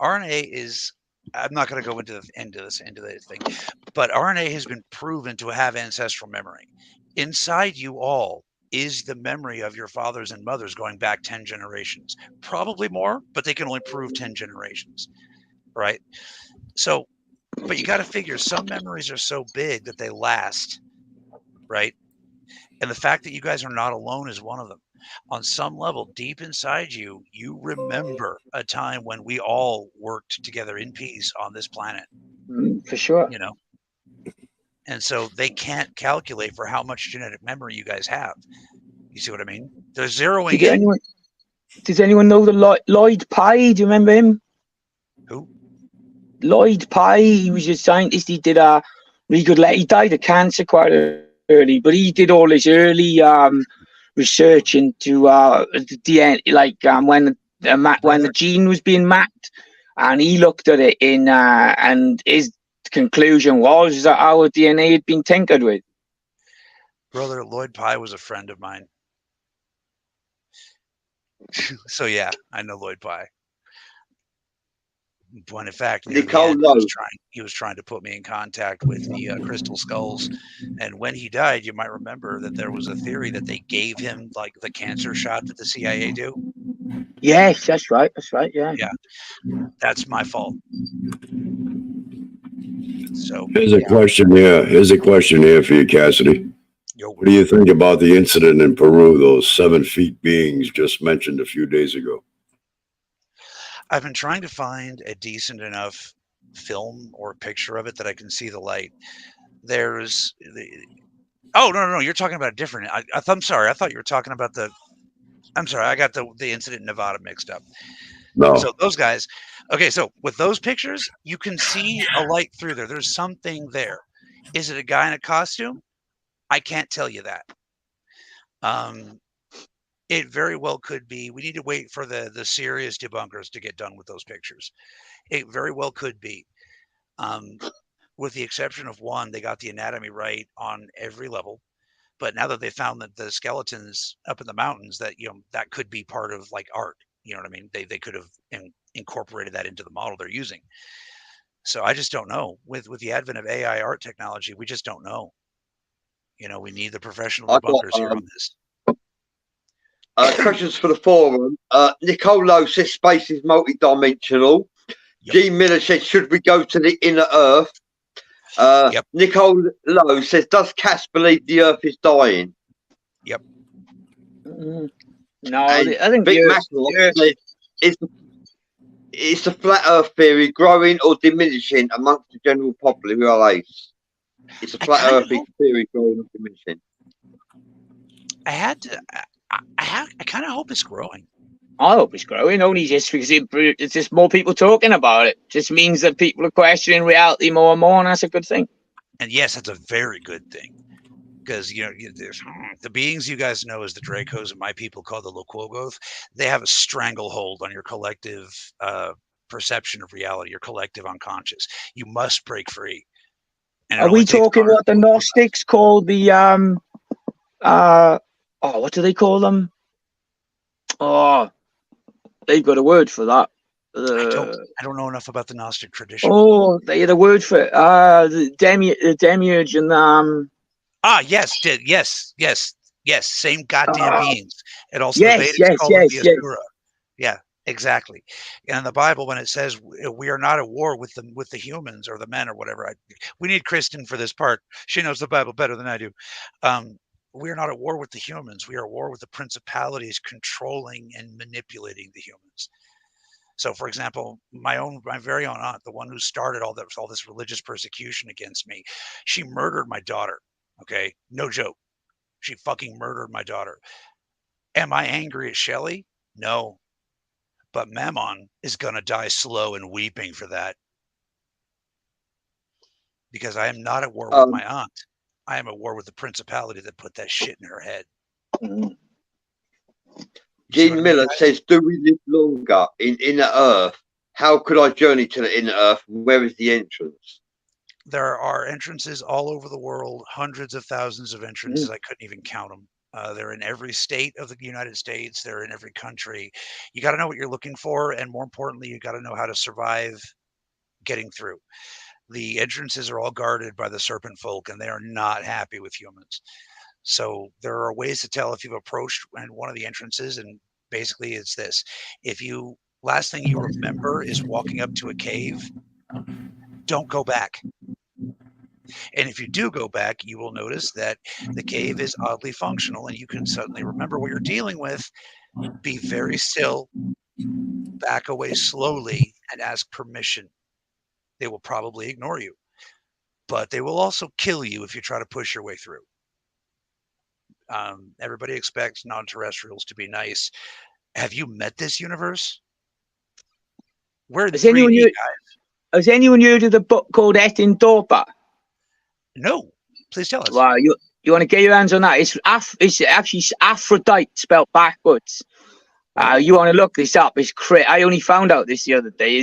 RNA is, I'm not going to go into the thing, but RNA has been proven to have ancestral memory. Inside you all is the memory of your fathers and mothers going back 10 generations, probably more, but they can only prove 10 generations, right? So, but you got to figure some memories are so big that they last, right? And the fact that you guys are not alone is one of them. On some level, deep inside you, you remember a time when we all worked together in peace on this planet. For sure. And so they can't calculate for how much genetic memory you guys have. You see what I mean? They're zeroing in. Does anyone know the Lloyd Pye? Do you remember him? Who? Lloyd Pye. He was a scientist. He did a really good. He died of cancer quite early, but he did all his early research into the DNA, like when the gene was being mapped, and he looked at it and his conclusion was that our DNA had been tinkered with. Brother, Lloyd Pye was a friend of mine. So yeah, I know Lloyd Pye. When in fact, he was trying to put me in contact with the crystal skulls. And when he died, you might remember that there was a theory that they gave him like the cancer shot that the CIA do. Yes, that's right. Yeah. Yeah, that's my fault. So here's a question here for you, Cassidy. Yo. What do you think about the incident in Peru? Those 7 feet beings just mentioned a few days ago. I've been trying to find a decent enough film or picture of it that I can see the light. There's oh no, you're talking about a different. I'm sorry, I thought you were talking about the. I'm sorry, I got the incident in Nevada mixed up. No. So those guys, okay, so with those pictures, you can see a light through there. There's something there. Is it a guy in a costume? I can't tell you that. It very well could be. We need to wait for the serious debunkers to get done with those pictures. It very well could be. With the exception of one, they got the anatomy right on every level. But now that they found that the skeletons up in the mountains, that that could be part of like art. You know what I mean? They could have incorporated that into the model they're using. So I just don't know. With the advent of AI art technology, we just don't know. We need the professional debunkers here on this. Questions for the forum. Nicole Lowe says space is multi-dimensional. Yep. Gene Miller says, should we go to the inner Earth? Yep. Nicole Lowe says, does Cass believe the Earth is dying? Yep. No, And I think Vic Maxwell says, is the flat Earth theory growing or diminishing amongst the general populace? It's a flat Earth theory growing or diminishing? I kind of hope it's growing. I hope it's growing, only just because it's just more people talking about it. Just means that people are questioning reality more and more, and that's a good thing. And yes, that's a very good thing. Because, the beings you guys know as the Dracos and my people call the Loquogoth, they have a stranglehold on your collective perception of reality, your collective unconscious. You must break free. And are we talking what the Gnostics called the, what do they call them? Oh, they've got a word for that. I don't know enough about the Gnostic tradition. Oh, they had a word for it. The demiurge and yes, same goddamn beings. And also yes, the Vedas yes, call them yes, the yes. Asura. Yeah, exactly. And in the Bible, when it says we are not at war with the humans or the men or whatever, we need Kristen for this part. She knows the Bible better than I do. We are not at war with the humans. We are at war with the principalities controlling and manipulating the humans. So, for example, my very own aunt, the one who started all this religious persecution against me, she murdered my daughter. Okay, no joke. She fucking murdered my daughter. Am I angry at Shelley? No. But Mammon is gonna die slow and weeping for that, because I am not at war with my aunt. I am at war with the principality that put that shit in her head. Gene Miller says, do we live longer in inner Earth? How could I journey to the inner Earth? Where is the entrance? There are entrances all over the world, hundreds of thousands of entrances. I couldn't even count them. They're in every state of the United States. They're in every country. You got to know what you're looking for. And more importantly, you got to know how to survive getting through. The entrances are all guarded by the serpent folk, and they are not happy with humans. So there are ways to tell if you've approached one of the entrances, and basically it's this. If you last thing you remember is walking up to a cave, don't go back. And if you do go back, you will notice that the cave is oddly functional, and you can suddenly remember what you're dealing with. Be very still, back away slowly, and ask permission. They will probably ignore you, but they will also kill you if you try to push your way through. Everybody expects non-terrestrials to be nice. Have you met this universe? We're in 3D, guys. Has anyone heard of the book called Et in Dorpa? No, please tell us. Wow, you want to get your hands on that? It's actually Aphrodite spelled backwards. You want to look this up? It's crazy. I only found out this the other day.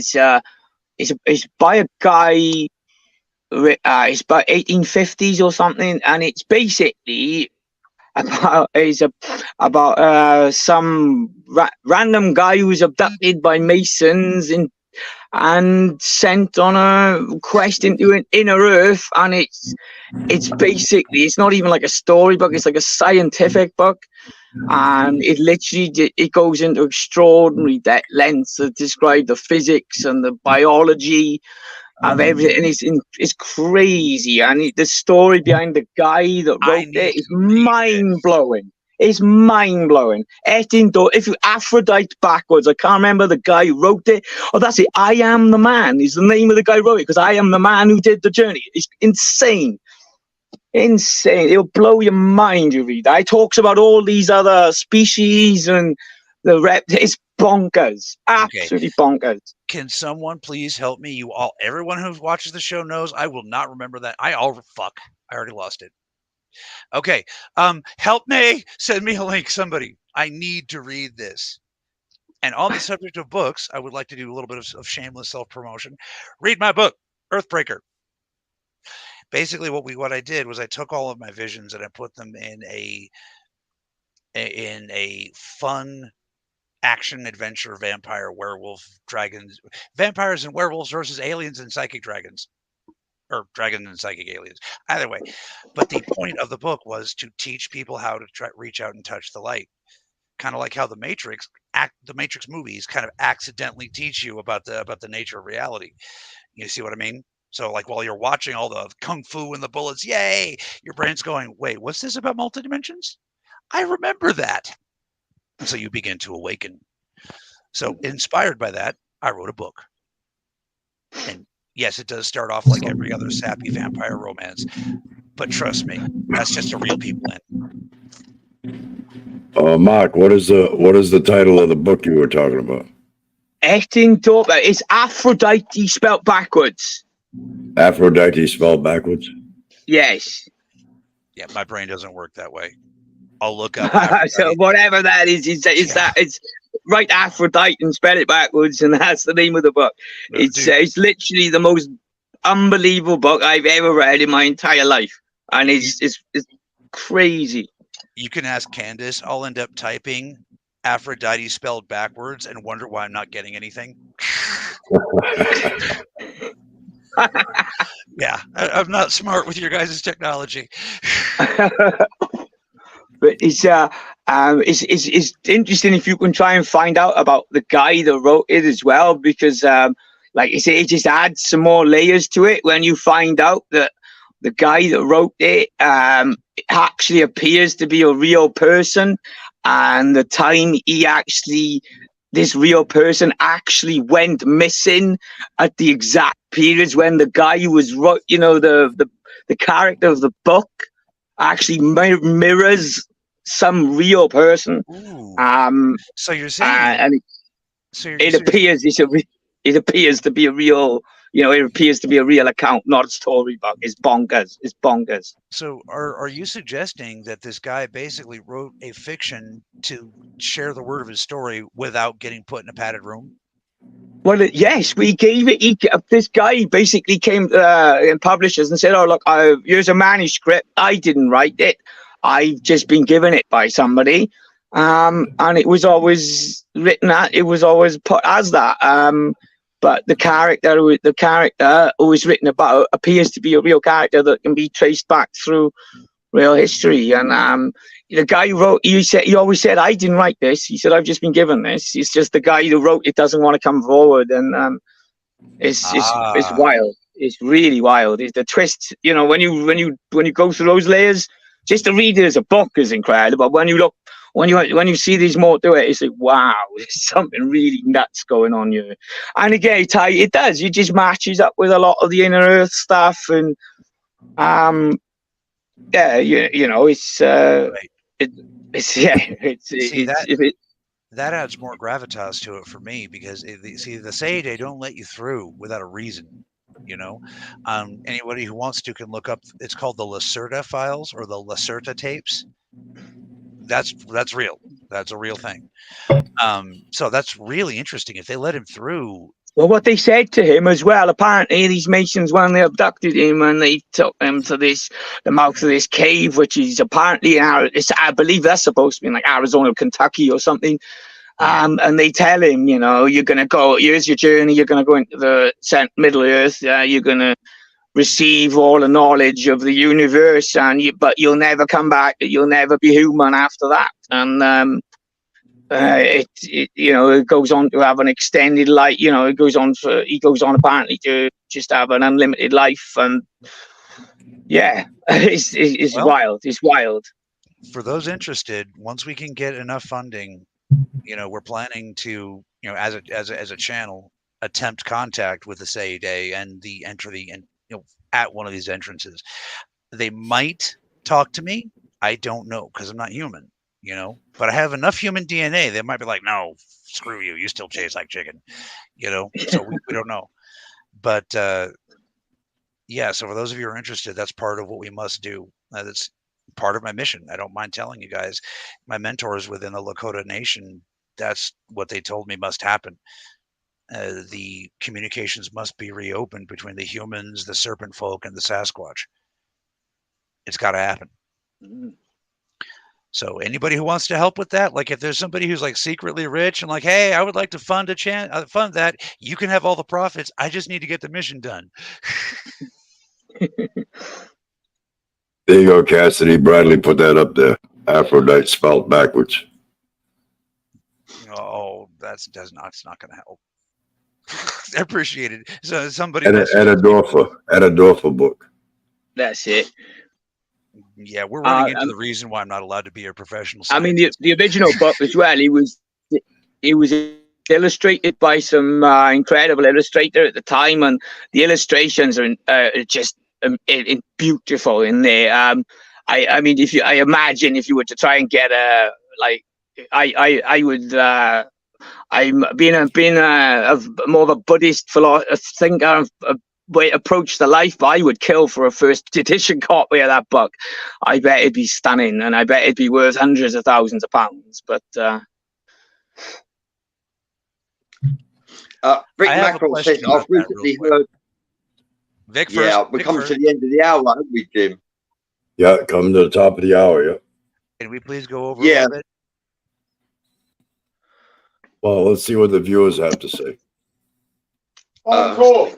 It's by a guy. It's about 1850s or something, and it's basically about some random guy who was abducted by Masons and sent on a quest into an inner Earth, and it's basically, it's not even like a storybook, it's like a scientific book, and it goes into extraordinary lengths to describe the physics and the biology of everything. It's crazy, and the story behind the guy that wrote it is mind-blowing. It's mind-blowing. If you Aphrodite backwards, I can't remember the guy who wrote it. Oh, that's it. I Am the Man is the name of the guy who wrote it, because I am the man who did the journey. It's insane. Insane. It'll blow your mind, you read that. It talks about all these other species and it's bonkers. Absolutely bonkers. Can someone please help me? You all, everyone who watches the show knows I will not remember that. I already lost it. Okay. Help me. Send me a link. Somebody. I need to read this. And on the subject of books, I would like to do a little bit of shameless self-promotion. Read my book, Earthbreaker. Basically, what I did was I took all of my visions and I put them in a fun action adventure vampire werewolf vampires and werewolves versus aliens and psychic dragons, or dragons and psychic aliens, either way. But the point of the book was to teach people how to reach out and touch the light, kind of like how the Matrix movies kind of accidentally teach you about the nature of reality. You see what I mean? So like while you're watching all the kung fu and the bullets, yay, your brain's going, wait, what's this about multidimensions? I remember that. And so you begin to awaken. So inspired by that, I wrote a book. And yes, it does start off like every other sappy vampire romance. But trust me, that's just a real people in. Mark, what is the title of the book you were talking about? It's Aphrodite spelled backwards. Aphrodite spelled backwards? Yes. Yeah, my brain doesn't work that way. I'll look up. So whatever that is that it's write Aphrodite and spell it backwards, and that's the name of the book. It's literally the most unbelievable book I've ever read in my entire life, and it's crazy. You can ask Candace. I'll end up typing Aphrodite spelled backwards and wonder why I'm not getting anything. Yeah, I'm not smart with your guys' technology. But it's interesting if you can try and find out about the guy that wrote it as well, because like I say, it just adds some more layers to it when you find out that the guy that wrote it actually appears to be a real person, and the time this real person actually went missing at the exact periods when the guy who was wrote, the character of the book actually mirrors some real person. So you're saying, and it appears to be a real, it appears to be a real account, not a storybook. It's bonkers. It's bonkers. So are you suggesting that this guy basically wrote a fiction to share the word of his story without getting put in a padded room? Well, yes, we gave it. This guy basically came in publishers and said, "Oh, look, here's a manuscript. I didn't write it. I've just been given it by somebody." And it was always written at. It was always put as that. But the character who was written about appears to be a real character that can be traced back through real history. And the guy who wrote, he always said, "I didn't write this." He said, "I've just been given this." It's just the guy who wrote it doesn't want to come forward, and it's wild. It's really wild. It's the twist. When you go through those layers, just to read it as a book is incredible. But when you see there's more to it, it's like, wow, there's something really nuts going on here. And again, it does. It just matches up with a lot of the Inner Earth stuff, and that adds more gravitas to it for me, because the Sage don't let you through without a reason. Anybody who wants to can look up. It's called the Lacerta files or the Lacerta tapes. That's real. That's a real thing. So that's really interesting. If they let him through. Well, what they said to him as well, apparently these Masons, when they abducted him and they took him to the mouth of this cave, which is apparently I believe that's supposed to be in like Arizona, Kentucky or something. And they tell him, you're going to go, here's your journey. You're going to go into the Middle Earth. You're going to receive all the knowledge of the universe, but you'll never come back. You'll never be human after that. And it goes on to have an extended life. He goes on apparently to just have an unlimited life. And yeah, it's wild. It's wild. for those interested, once we can get enough funding, we're planning to, as a channel, attempt contact with the Sayde and at one of these entrances. They might talk to me. I don't know, because I'm not human, but I have enough human DNA. They might be like, no, screw you. You still chase like chicken, so we don't know. But yeah, so for those of you who are interested, that's part of what we must do. That's part of my mission. I don't mind telling you guys. My mentors within the Lakota Nation, that's what they told me must happen. The communications must be reopened between the humans, the serpent folk, and the Sasquatch. It's got to happen. So anybody who wants to help with that, like if there's somebody who's like secretly rich and like, hey, I would like to fund fund that, you can have all the profits. I just need to get the mission done. There you go, Cassidy. Bradley put that up there. Aphrodite spelled backwards. Oh, it's not going to help. I appreciate it. So somebody At a Dorfer book. That's it. Yeah, we're running into the reason why I'm not allowed to be a professional scientist. I mean, the original book as well. It was illustrated by some incredible illustrator at the time, and the illustrations are just beautiful in there. I mean, I imagine if you were to try and get I would. I'm being a more of a Buddhist thinker. Way approach the life, but I would kill for a first edition copy of that book. I bet it'd be stunning, and I bet it'd be worth hundreds of thousands of pounds. But Rick Mackerel says, I've recently heard. Vic first. Yeah, we're coming to the end of the hour, haven't we, Jim? Yeah, coming to the top of the hour. Yeah. Can we please go over a little bit? Well, let's see what the viewers have to say. Encore.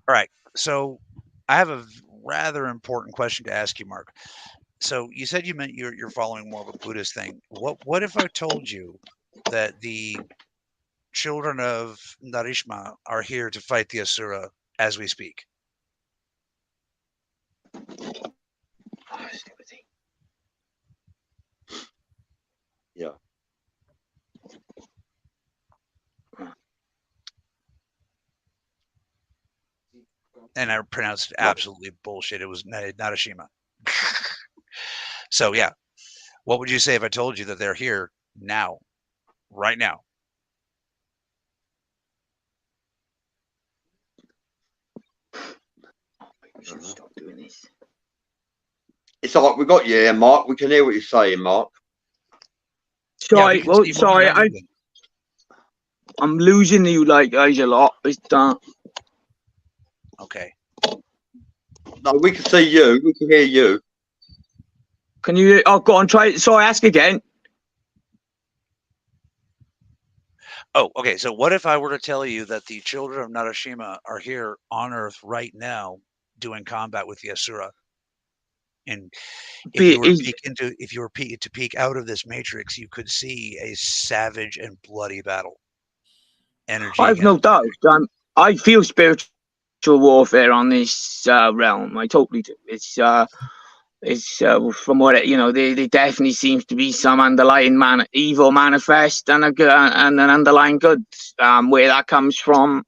All right. So I have a rather important question to ask you, Mark. So you said you meant you're following more of a Buddhist thing. What if I told you that the children of Narishma are here to fight the Asura as we speak? Yeah. And I pronounced absolutely bullshit. It was Narashima. So yeah, what would you say if I told you that they're here now, right now? Stop doing this. It's like we got you here, Mark. We can hear what you're saying, Mark. Sorry, I'm losing you guys a lot. Okay. No, we can see you. We can hear you. Can you? Oh, go on. Try. Sorry, ask again. Oh, okay. So what if I were to tell you that the children of Narashima are here on Earth right now doing combat with the Asura? And if you were to peek out of this matrix, you could see a savage and bloody battle. Energy. I've no doubt. I feel spiritual warfare on this realm. I totally do. It's from what there definitely seems to be some underlying evil manifest and an underlying good. Where that comes from,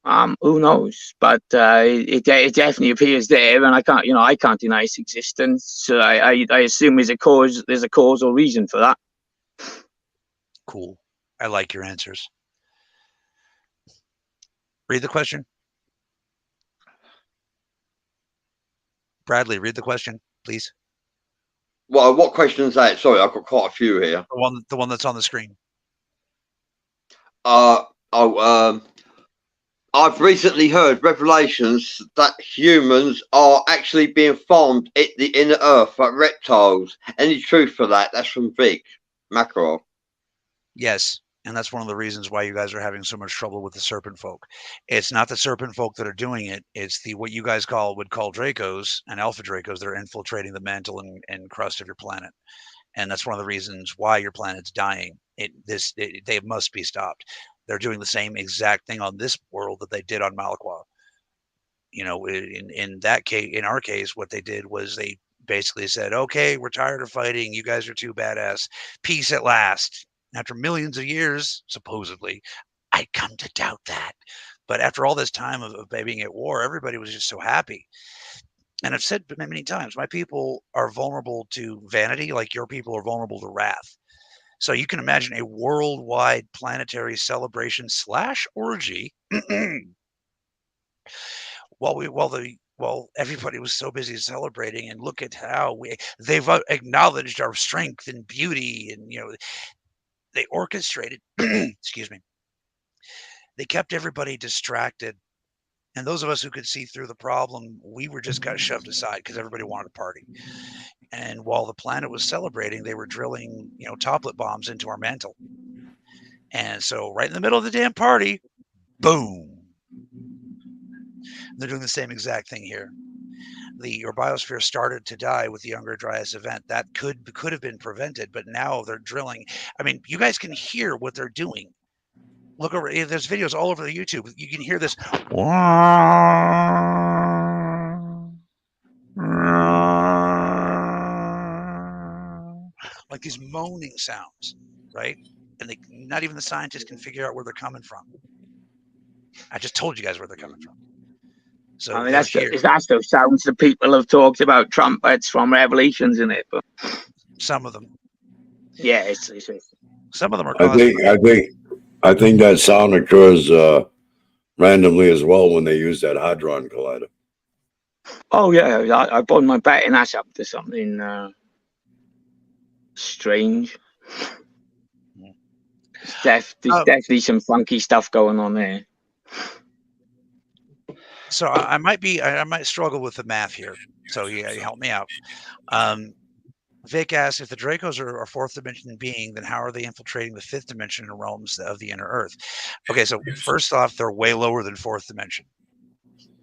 who knows? But it definitely appears there, and I can't deny its existence. So I assume there's a causal reason for that. Cool. I like your answers. Read the question. Bradley, read the question, please. Well, what question is that? Sorry, I've got quite a few here. The one that's on the screen. I've recently heard revelations that humans are actually being farmed at the inner earth like reptiles. Any truth for that? That's from Vic Mackerel. Yes, and that's one of the reasons why you guys are having so much trouble with the serpent folk. It's not the serpent folk that are doing it. It's what you guys would call Dracos and Alpha Dracos that are infiltrating the mantle and crust of your planet. And that's one of the reasons why your planet's dying. They must be stopped. They're doing the same exact thing on this world that they did on Malakwa. You know, in that case, in our case, what they did was they basically said, okay, we're tired of fighting. You guys are too badass. Peace at last. After millions of years, supposedly. I come to doubt that. But after all this time of being at war, everybody was just so happy. And I've said many times, my people are vulnerable to vanity like your people are vulnerable to wrath. So you can imagine a worldwide planetary celebration / orgy while everybody was so busy celebrating, and look at how they've acknowledged our strength and beauty, and they orchestrated excuse me, they kept everybody distracted, and those of us who could see through the problem, we were just got shoved aside because everybody wanted to party. And while the planet was celebrating, they were drilling toplet bombs into our mantle. And so right in the middle of the damn party, boom. They're doing the same exact thing here. Your biosphere started to die with the Younger Dryas event. That could have been prevented, but now they're drilling. I mean, you guys can hear what they're doing. Look over. There's videos all over the YouTube. You can hear this, like these moaning sounds, right? And not even the scientists can figure out where they're coming from. I just told you guys where they're coming from. So I mean, that's those sounds that people have talked about, trumpets from Revelations in it. But some of them, yeah, it's some of them are. I think that sound occurs randomly as well when they use that hadron collider. Oh yeah, I bought my betting that's up to something strange. There's definitely some funky stuff going on there. So I might struggle with the math here. So yeah, you help me out. Vic asks, if the Dracos are fourth dimension being, then how are they infiltrating the fifth dimension and realms of the inner Earth? Okay, so first off, they're way lower than fourth dimension.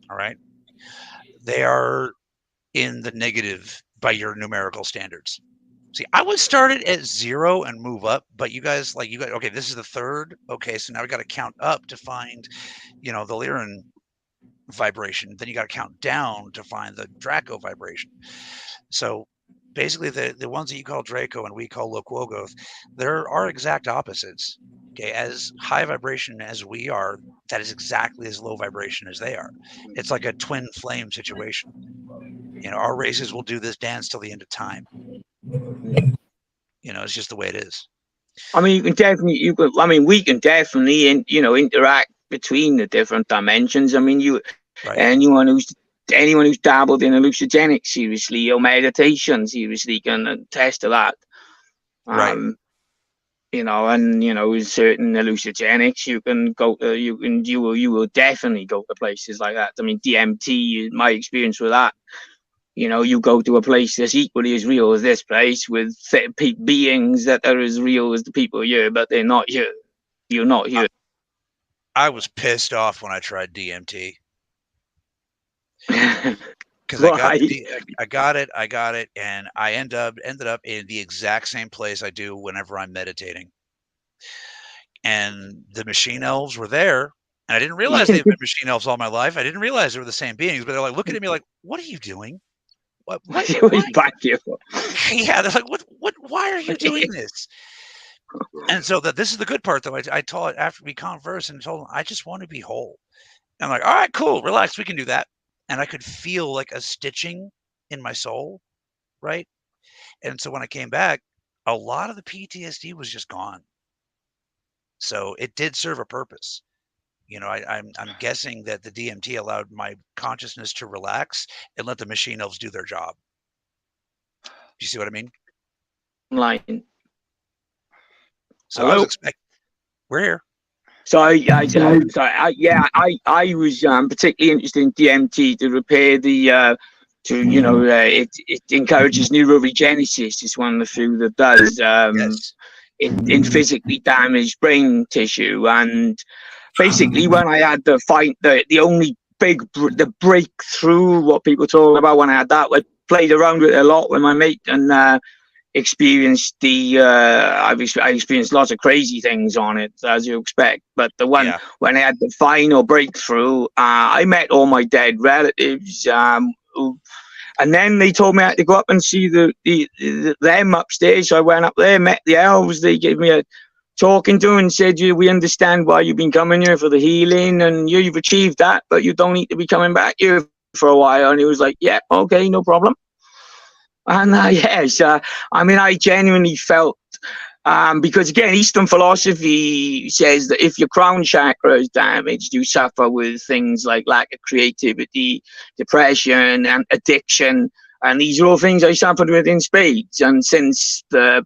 All right, they are in the negative by your numerical standards. See, I would start it at 0 and move up, but you guys, okay, this is the third. Okay, so now we got to count up to find, the Lyran vibration. Then you got to count down to find the Draco vibration. So basically the ones that you call Draco and we call Loquogoth, there are exact opposites. Okay, as high vibration as we are, that is exactly as low vibration as they are. It's like a twin flame situation. Our races will do this dance till the end of time. It's just the way it is. I mean, we can definitely interact between the different dimensions. I mean, right. anyone who's dabbled in hallucinogenics seriously or meditation seriously can attest to that. Right. With certain hallucinogenics, you will definitely go to places like that. I mean, DMT, my experience with that, you go to a place that's equally as real as this place with beings that are as real as the people here, but they're not here. You're not here. I was pissed off when I tried DMT. Because I got it, and I ended up in the exact same place I do whenever I'm meditating. And the machine elves were there, and I didn't realize they've been machine elves all my life. I didn't realize they were the same beings, but they're like looking at me like, "What are you doing? What back here?" Yeah, they're like, "What? Why are you doing this?" And so this is the good part, though. I told it after we conversed and told them, I just want to be whole. And I'm like, all right, cool, relax, we can do that. And I could feel like a stitching in my soul, right? And so when I came back, a lot of the PTSD was just gone. So it did serve a purpose. I'm guessing that the DMT allowed my consciousness to relax and let the machine elves do their job. Do you see what I mean? Line. So hello? I was expecting. We're here. So I was particularly interested in DMT to repair the it encourages neuroregenesis. It's one of the few that does yes. in physically damaged brain tissue. And basically, when I had the only the breakthrough, what people talk about when I had that, I played around with it a lot with my mate, and experienced I experienced lots of crazy things on it, as you expect. But the one when I had the final breakthrough, I met all my dead relatives. And then they told me I had to go up and see them upstairs. So I went up there, met the elves. They gave me a talking to and said, we understand why you've been coming here for the healing, and you've achieved that, but you don't need to be coming back here for a while. And he was like, yeah, okay, no problem. And yes, I mean, I genuinely felt, because again, Eastern philosophy says that if your crown chakra is damaged, you suffer with things like lack of creativity, depression, and addiction. And these are all things I suffered with in spades. And since the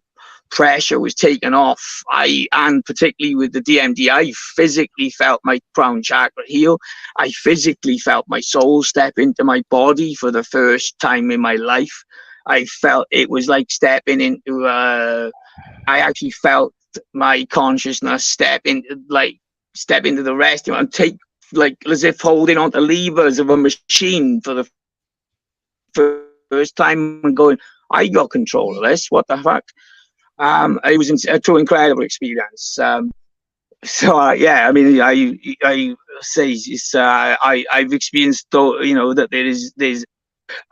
pressure was taken off, and particularly with the DMD, I physically felt my crown chakra heal. I physically felt my soul step into my body for the first time in my life. I felt it was like stepping into I actually felt my consciousness step into the restaurant and take, like, as if holding on to levers of a machine for the first time and going, I got control of this. What the fuck? It was a true incredible experience. Yeah, I mean, I say it's, I've experienced, that there's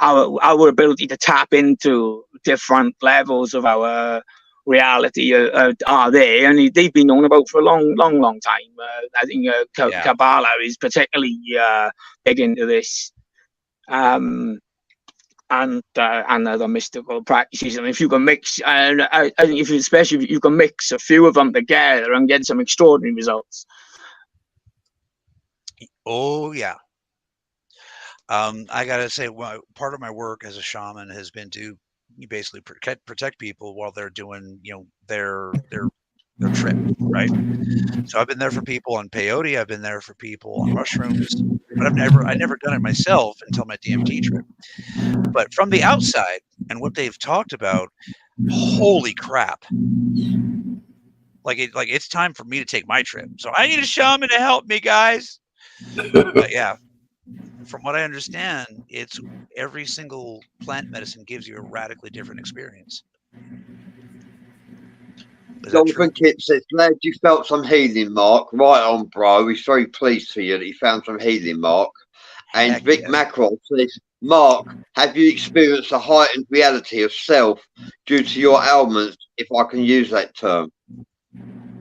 our ability to tap into different levels of our reality are there, and they've been known about for a long time. I think Kabbalah is particularly big into this, and other mystical practices. And if you can mix, and I think especially if you can mix a few of them together and get some extraordinary results. Oh yeah. I gotta say, part of my work as a shaman has been to basically protect people while they're doing, their trip, right? So I've been there for people on peyote, I've been there for people on mushrooms, but I never done it myself until my DMT trip. But from the outside and what they've talked about, holy crap! Like it's time for me to take my trip. So I need a shaman to help me, guys. But yeah. From what I understand, it's every single plant medicine gives you a radically different experience. Jonathan Kip says, glad you felt some healing, Mark. Right on, bro. He's very pleased to you that you found some healing, Mark. And Heck Vic Macron says, Mark, have you experienced a heightened reality of self due to your ailments, if I can use that term?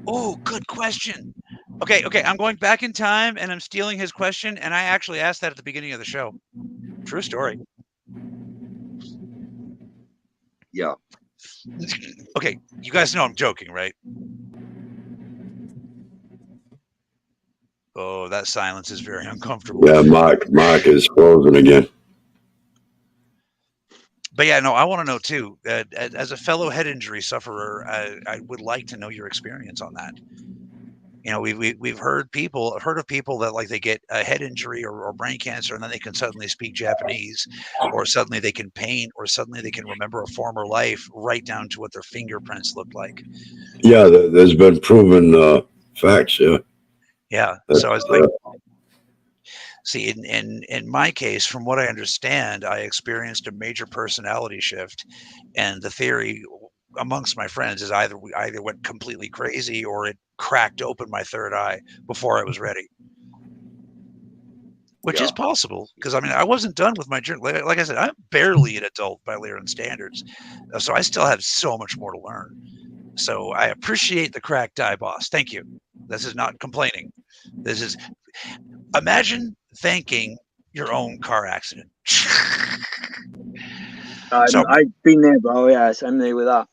Oh, good question. Okay, I'm going back in time and I'm stealing his question, and I actually asked that at the beginning of the show. True story. Yeah. Okay, you guys know I'm joking, right? Oh, that silence is very uncomfortable. Yeah, Mark is frozen again. But yeah, no, I want to know too. As a fellow head injury sufferer, I would like to know your experience on that. We've heard of people that, like, they get a head injury or brain cancer, and then they can suddenly speak Japanese, or suddenly they can paint, or suddenly they can remember a former life, right down to what their fingerprints look like. Yeah, there's been proven facts. Yeah. Yeah. So I was like, see, in my case, from what I understand, I experienced a major personality shift, and the theory amongst my friends is either we went completely crazy or it cracked open my third eye before I was ready, which is possible, because I mean, I wasn't done with my journey. Like I said, I'm barely an adult by Lyran standards, so I still have so much more to learn. So I appreciate the cracked eye, boss. Thank you. This is not complaining. This is, imagine thanking your own car accident. So, I've been there, bro. Yes, I'm there with that.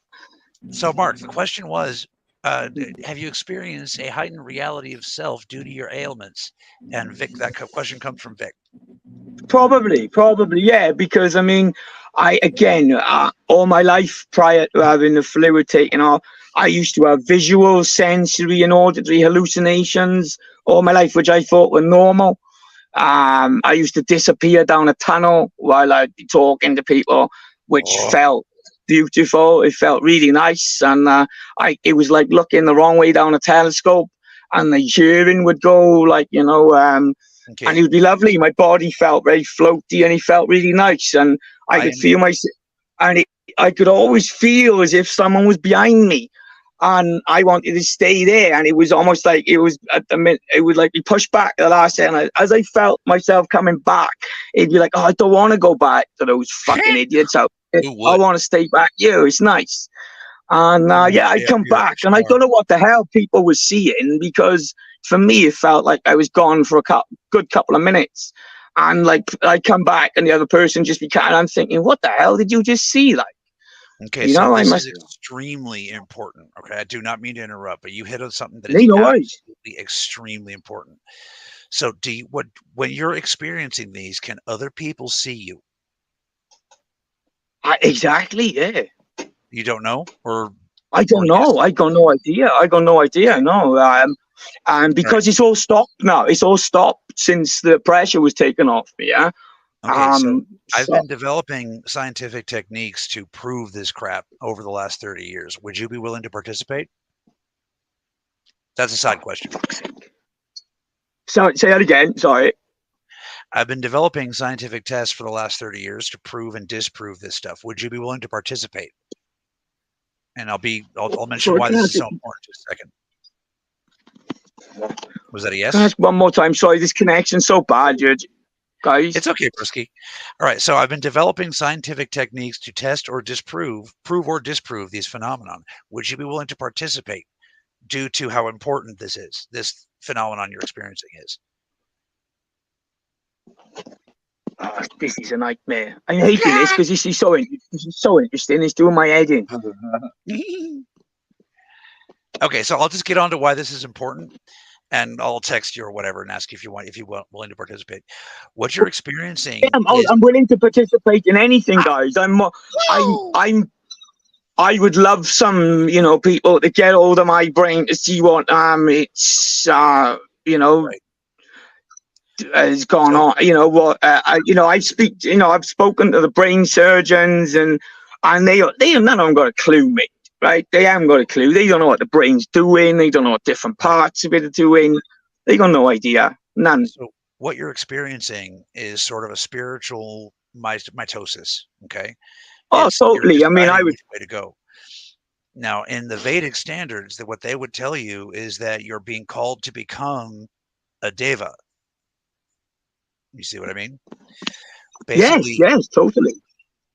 So, Mark, the question was, have you experienced a heightened reality of self due to your ailments? And Vic, that question comes from Vic. Probably, yeah. Because I mean, all my life prior to having the fluid taken off, I used to have visual, sensory, and auditory hallucinations all my life, which I thought were normal. I used to disappear down a tunnel while I'd be talking to people, which felt beautiful. It felt really nice, and it was like looking the wrong way down a telescope, and the hearing would go like, and it would be lovely. My body felt very floaty, and it felt really nice, and I could feel myself. And I could always feel as if someone was behind me, and I wanted to stay there. And it was almost like it was at the minute, it would like be pushed back at the last second. As I felt myself coming back, it'd be like, oh, I don't want to go back to those fucking idiots out there. I want to stay back here. It's nice. And yeah, I come back, and I don't know what the hell people were seeing, because for me it felt like I was gone for a good couple of minutes, and like I come back and the other person just be kind. I'm thinking, what the hell did you just see? Like, okay, so this is extremely important. Okay, I do not mean to interrupt, but you hit on something that is absolutely extremely important. So, when you're experiencing these, can other people see you? Exactly. Yeah. You don't know, or I don't know. I got no idea. Okay. No. And because it's all stopped now. It's all stopped since the pressure was taken off me. Yeah. Okay, so I've been developing scientific techniques to prove this crap over the last 30 years. Would you be willing to participate? That's a side question. So say that again. Sorry. I've been developing scientific tests for the last 30 years to prove and disprove this stuff. Would you be willing to participate? And I'll mention why this is so important in just a second. Was that a yes? Can I ask one more time? Sorry, this connection's so bad, guys. It's okay, Brisky. All right, so I've been developing scientific techniques to test or prove or disprove these phenomenon. Would you be willing to participate due to how important this phenomenon you're experiencing is? Oh, this is a nightmare. I'm hating this because this is so interesting. It's doing my head in. Okay, so I'll just get on to why this is important, and I'll text you or whatever and ask if you're willing to participate. What you're experiencing? I'm willing to participate in anything, guys. I would love some, people to get hold of my brain to see what it's right. Has gone on. I've spoken to the brain surgeons, and they none of them got a clue, mate. Right? They haven't got a clue. They don't know what the brain's doing. They don't know what different parts of it are doing. They got no idea. None. So what you're experiencing is sort of a spiritual mitosis. Okay. Oh, totally. I mean, I would way to go. Now, in the Vedic standards, that what they would tell you is that you're being called to become a deva. You see what I mean? Basically, yes, totally.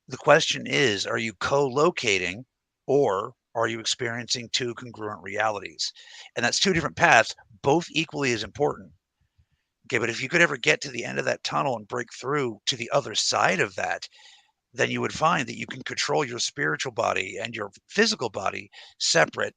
The question is, are you co-locating, or are you experiencing two congruent realities? And that's two different paths, both equally as important. Okay, but if you could ever get to the end of that tunnel and break through to the other side of that, then you would find that you can control your spiritual body and your physical body separate,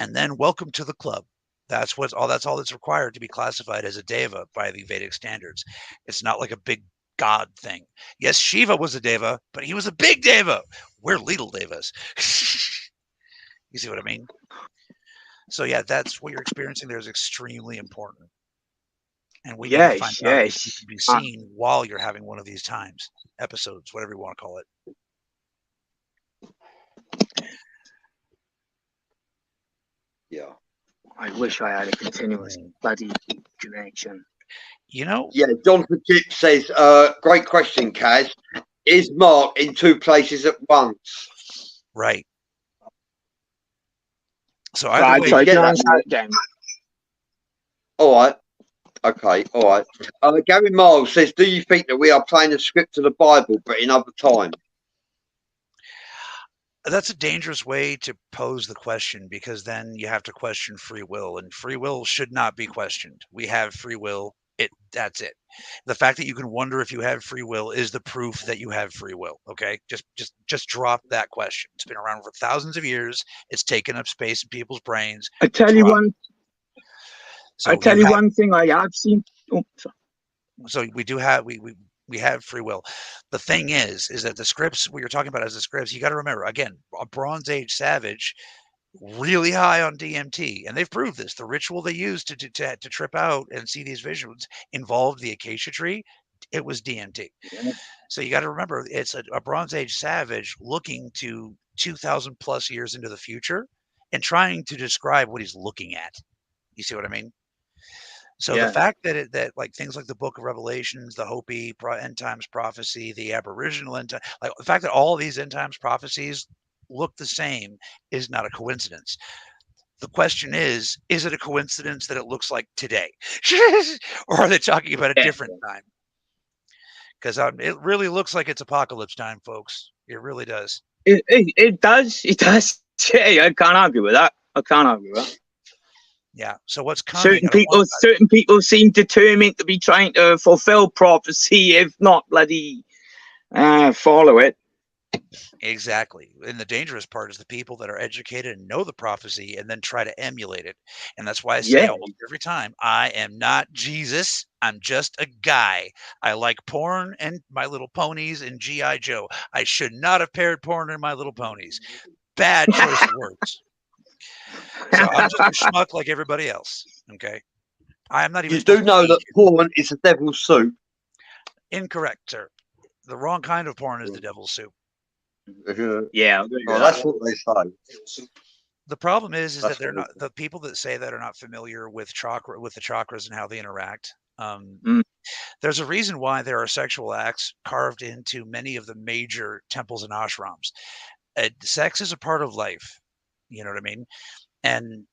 and then welcome to the club. That's all that's required to be classified as a deva by the Vedic standards. It's not like a big god thing. Yes, Shiva was a deva, but he was a big deva. We're little devas. You see what I mean? So yeah, that's what you're experiencing there is extremely important. And we need to find out if you can be seen while you're having one of these episodes, whatever you want to call it. Yeah. I wish I had a continuous bloody connection. Yeah, Jonathan Chip says, great question, Kaz. Is Mark in two places at once? Right. So I try to answer that again. All right. Okay, all right. Gary Miles says, do you think that we are playing the script of the Bible, but in other times? That's a dangerous way to pose the question, because then you have to question free will, and free will should not be questioned. We have free will. That's it. The fact that you can wonder if you have free will is the proof that you have free will. Okay, just drop that question. It's been around for thousands of years. It's taken up space in people's brains. I tell you one thing I have seen. So we do have we have free will. The thing is that the scripts we were talking about as the scripts, you got to remember, again, a Bronze Age savage, really high on DMT, and they've proved this. The ritual they used to trip out and see these visions involved the acacia tree. It was DMT. Yeah. So you got to remember, it's a Bronze Age savage looking to 2,000 plus years into the future and trying to describe what he's looking at. You see what I mean? So the fact that that like things like the Book of Revelations, the Hopi end times prophecy, the Aboriginal end time, like the fact that all of these end times prophecies look the same is not a coincidence. The question is it a coincidence that it looks like today? Or are they talking about a different time? Because it really looks like it's apocalypse time, folks. It really does. It does. It does. Yeah, I can't argue with that. Yeah. So what's coming? Certain people seem determined to be trying to fulfill prophecy, if not bloody follow it. Exactly. And the dangerous part is the people that are educated and know the prophecy and then try to emulate it. And that's why I say almost every time, I am not Jesus. I'm just a guy. I like porn and My Little Ponies and G.I. Joe. I should not have paired porn and My Little Ponies. Bad choice of words. So I'm just a schmuck like everybody else. Okay. I am not even. You do know that porn is the devil's soup. Incorrect, sir. The wrong kind of porn is the devil's soup. Yeah, well, that's what they say. The problem is that they're not, the people that say that are not familiar with the chakras and how they interact. There's a reason why there are sexual acts carved into many of the major temples and ashrams. Sex is a part of life. You know what I mean? And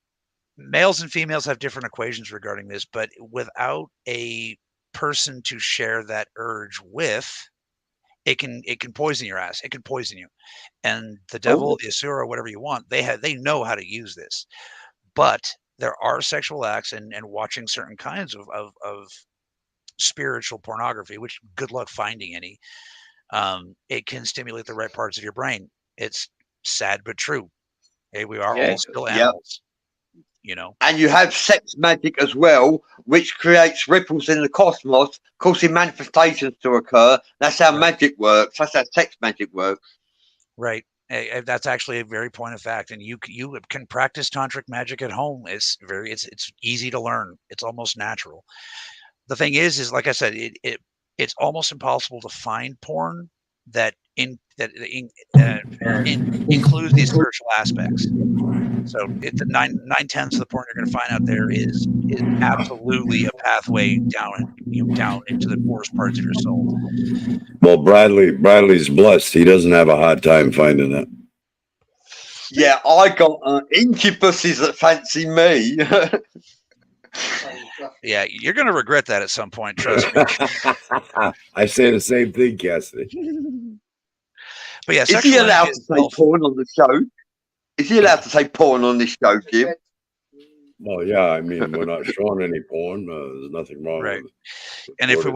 males and females have different equations regarding this, but without a person to share that urge with, it can poison your ass. It can poison you. And the devil, the asura, whatever you want, they know how to use this. But there are sexual acts and watching certain kinds of spiritual pornography, which good luck finding any. It can stimulate the right parts of your brain. It's sad but true. Hey, we are all still animals. You know, and you have sex magic as well, which creates ripples in the cosmos, causing manifestations to occur. That's how magic works. That's how sex magic works. Right. That's actually a very point of fact. And you can practice tantric magic at home. It's easy to learn. It's almost natural. The thing is like I said, it's almost impossible to find porn that includes these spiritual aspects. So the 9/10 of the porn you're going to find out there is absolutely a pathway down into the worst parts of your soul. Well, Bradley's blessed. He doesn't have a hard time finding it. Yeah, I got incubuses that fancy me. Yeah, you're going to regret that at some point. Trust me. I say the same thing, Cassidy. But yeah, is he allowed to say porn on the show? Is he allowed to say porn on this show, Jim? Well, yeah. I mean, we're not showing any porn. There's nothing wrong with it. And if we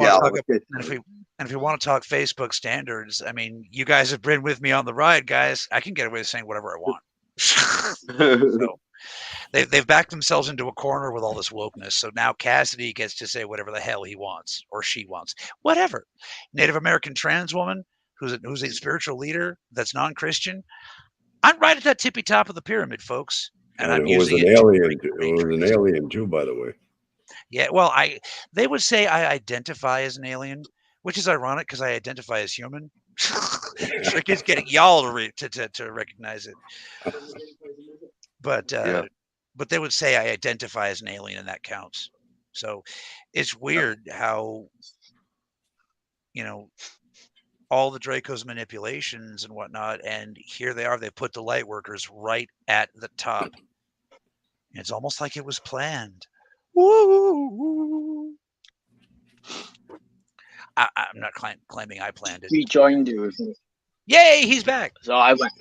want to talk Facebook standards, I mean, you guys have been with me on the ride, guys. I can get away with saying whatever I want. So they've backed themselves into a corner with all this wokeness. So now Cassidy gets to say whatever the hell he wants or she wants, whatever. Native American trans woman who's a spiritual leader that's non-Christian. I'm right at that tippy top of the pyramid, folks. And I'm using it. It was an alien too, by the way. Yeah, well, they would say I identify as an alien, which is ironic because I identify as human. Trick is getting y'all to recognize it. But they would say I identify as an alien, and that counts. So it's weird how, you know, all the Draco's manipulations and whatnot, and here they are. They put the light workers right at the top. It's almost like it was planned. Woo! I'm not claiming I planned it. He joined you. Yay, he's back. So I went.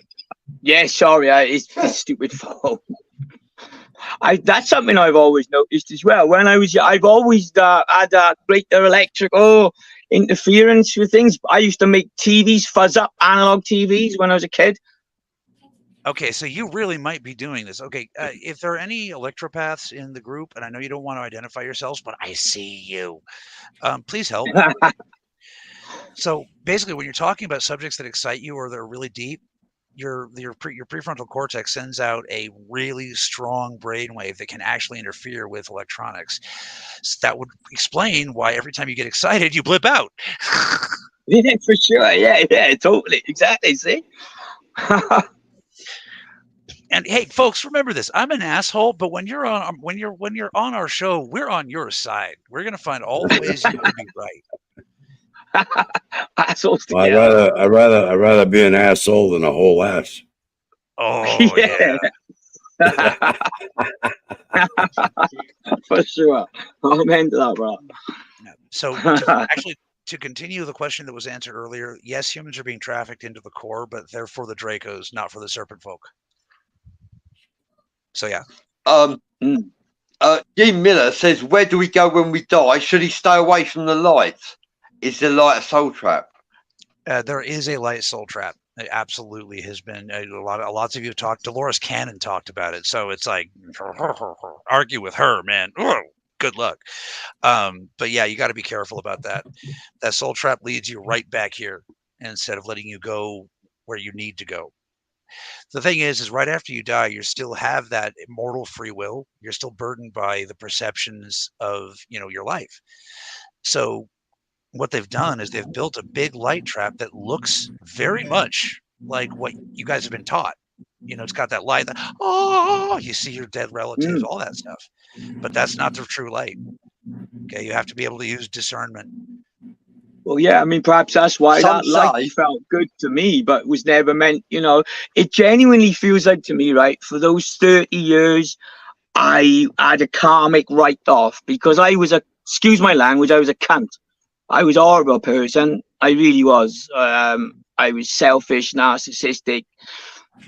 Yeah, sorry, it's a stupid phone. That's something I've always noticed as well. When I've always had greater electrical interference with things. I used to make TVs fuzz up, analog TVs, when I was a kid. Okay, so you really might be doing this. Okay, if there are any electropaths in the group, and I know you don't want to identify yourselves, but I see you, please help. So basically, when you're talking about subjects that excite you or that are really deep, your prefrontal cortex sends out a really strong brainwave that can actually interfere with electronics. So that would explain why every time you get excited, you blip out. Yeah, for sure. Yeah, totally. Exactly. See? And hey, folks, remember this. I'm an asshole, but when you're on our show, we're on your side. We're gonna find all the ways you can be right. Assholes Well, together. I'd rather be an asshole than a whole ass. Oh yeah. For sure. Amen to that, bro. So to continue the question that was answered earlier, yes, humans are being trafficked into the core, but they're for the Dracos, not for the serpent folk. So yeah. Jim Miller says, where do we go when we die? Should he stay away from the light? Is the light a soul trap? There is a light soul trap. It absolutely has been lots of you have talked. Dolores Cannon talked about it. So it's like argue with her, man. Good luck. But yeah, you got to be careful about that. That soul trap leads you right back here instead of letting you go where you need to go. The thing is right after you die, you still have that immortal free will. You're still burdened by the perceptions of, your life. So what they've done is they've built a big light trap that looks very much like what you guys have been taught. It's got that light that, you see your dead relatives, all that stuff. But that's not the true light. Okay, you have to be able to use discernment. Well, yeah, I mean, perhaps that's why that light felt good to me, but was never meant, it genuinely feels like to me, right, for those 30 years, I had a karmic write-off because I was excuse my language, I was a cunt. I was a horrible person. I really was. I was selfish, narcissistic,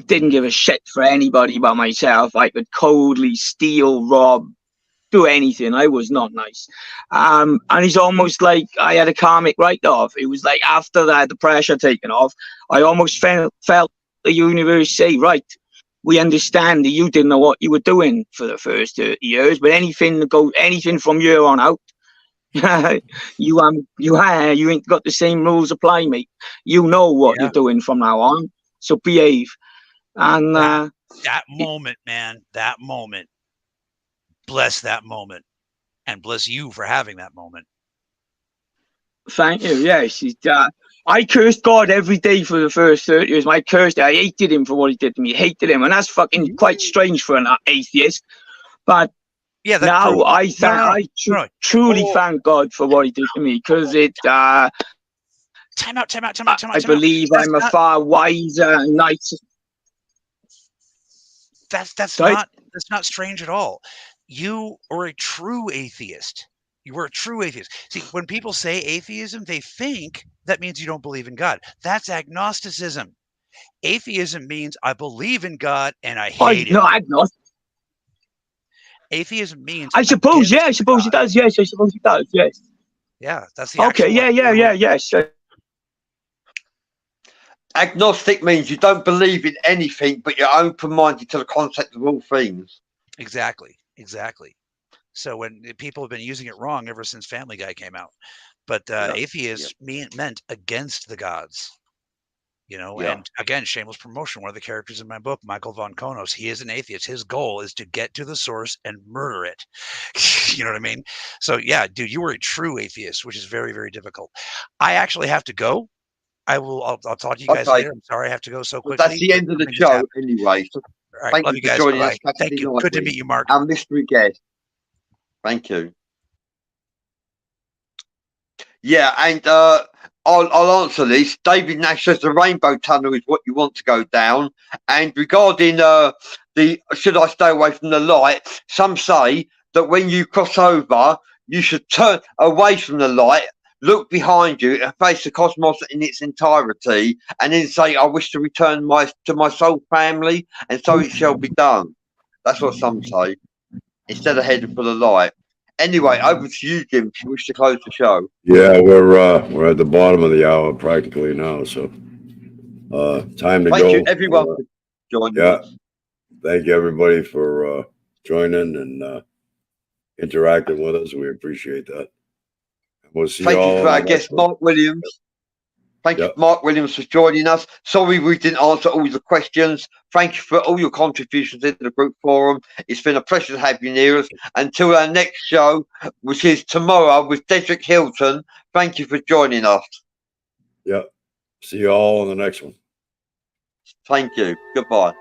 didn't give a shit for anybody but myself. I could coldly steal, rob, do anything. I was not nice. And it's almost like I had a karmic write-off. It was like after that, the pressure taken off, I almost felt the universe say, right, we understand that you didn't know what you were doing for the first 30 years, but anything from here on out, you ain't got the same rules apply, mate. You know what you're doing from now on, so behave. And that moment, man, that moment. Bless that moment, and bless you for having that moment. Thank you. Yes, I cursed God every day for the first 30 years. I hated him for what he did to me. Hated him, and that's fucking quite strange for an atheist. But yeah, now I truly thank God for what he did to me because it. Time out. I believe I'm a far wiser and nicer. That's not strange at all. You are a true atheist. You are a true atheist. See, when people say atheism, they think that means you don't believe in God. That's agnosticism. Atheism means I believe in God and I hate him. No, agnostic. Atheism means I suppose it does. Yes, I suppose it does. Yes. Yeah, that's the okay. Yes. Agnostic means you don't believe in anything, but you're open-minded to the concept of all things. Exactly. So when people have been using it wrong ever since Family Guy came out, but atheist meant against the gods, and again, shameless promotion. One of the characters in my book, Michael von Konos, he is an atheist. His goal is to get to the source and murder it. You know what I mean? So yeah, dude, you were a true atheist, which is very, very difficult. I actually have to go. I'll talk to you guys later. I'm sorry I have to go so quickly. That's the end of the show anyway. So all right, love you guys. Joining us. Thank you. Good to meet you, Mark. Our mystery guest. Thank you. Yeah, and I'll answer this. David Nash says the rainbow tunnel is what you want to go down. And regarding the should I stay away from the light, some say that when you cross over, you should turn away from the light, look behind you and face the cosmos in its entirety, and then say, I wish to return to my soul family, and so it shall be done. That's what some say, instead of heading for the light. Anyway, over to you, Jim, if you wish to close the show. Yeah, we're at the bottom of the hour practically now, so time to go. Thank you, everyone, for joining us. Thank you, everybody, for joining and interacting with us. We appreciate that. We'll see you all. Thank you for our guest, Mark Williams. Thank you, Mark Williams, for joining us. Sorry we didn't answer all the questions. Thank you for all your contributions in the group forum. It's been a pleasure to have you near us. Until our next show, which is tomorrow with Dedrick Hilton, thank you for joining us. Yeah. See you all on the next one. Thank you. Goodbye.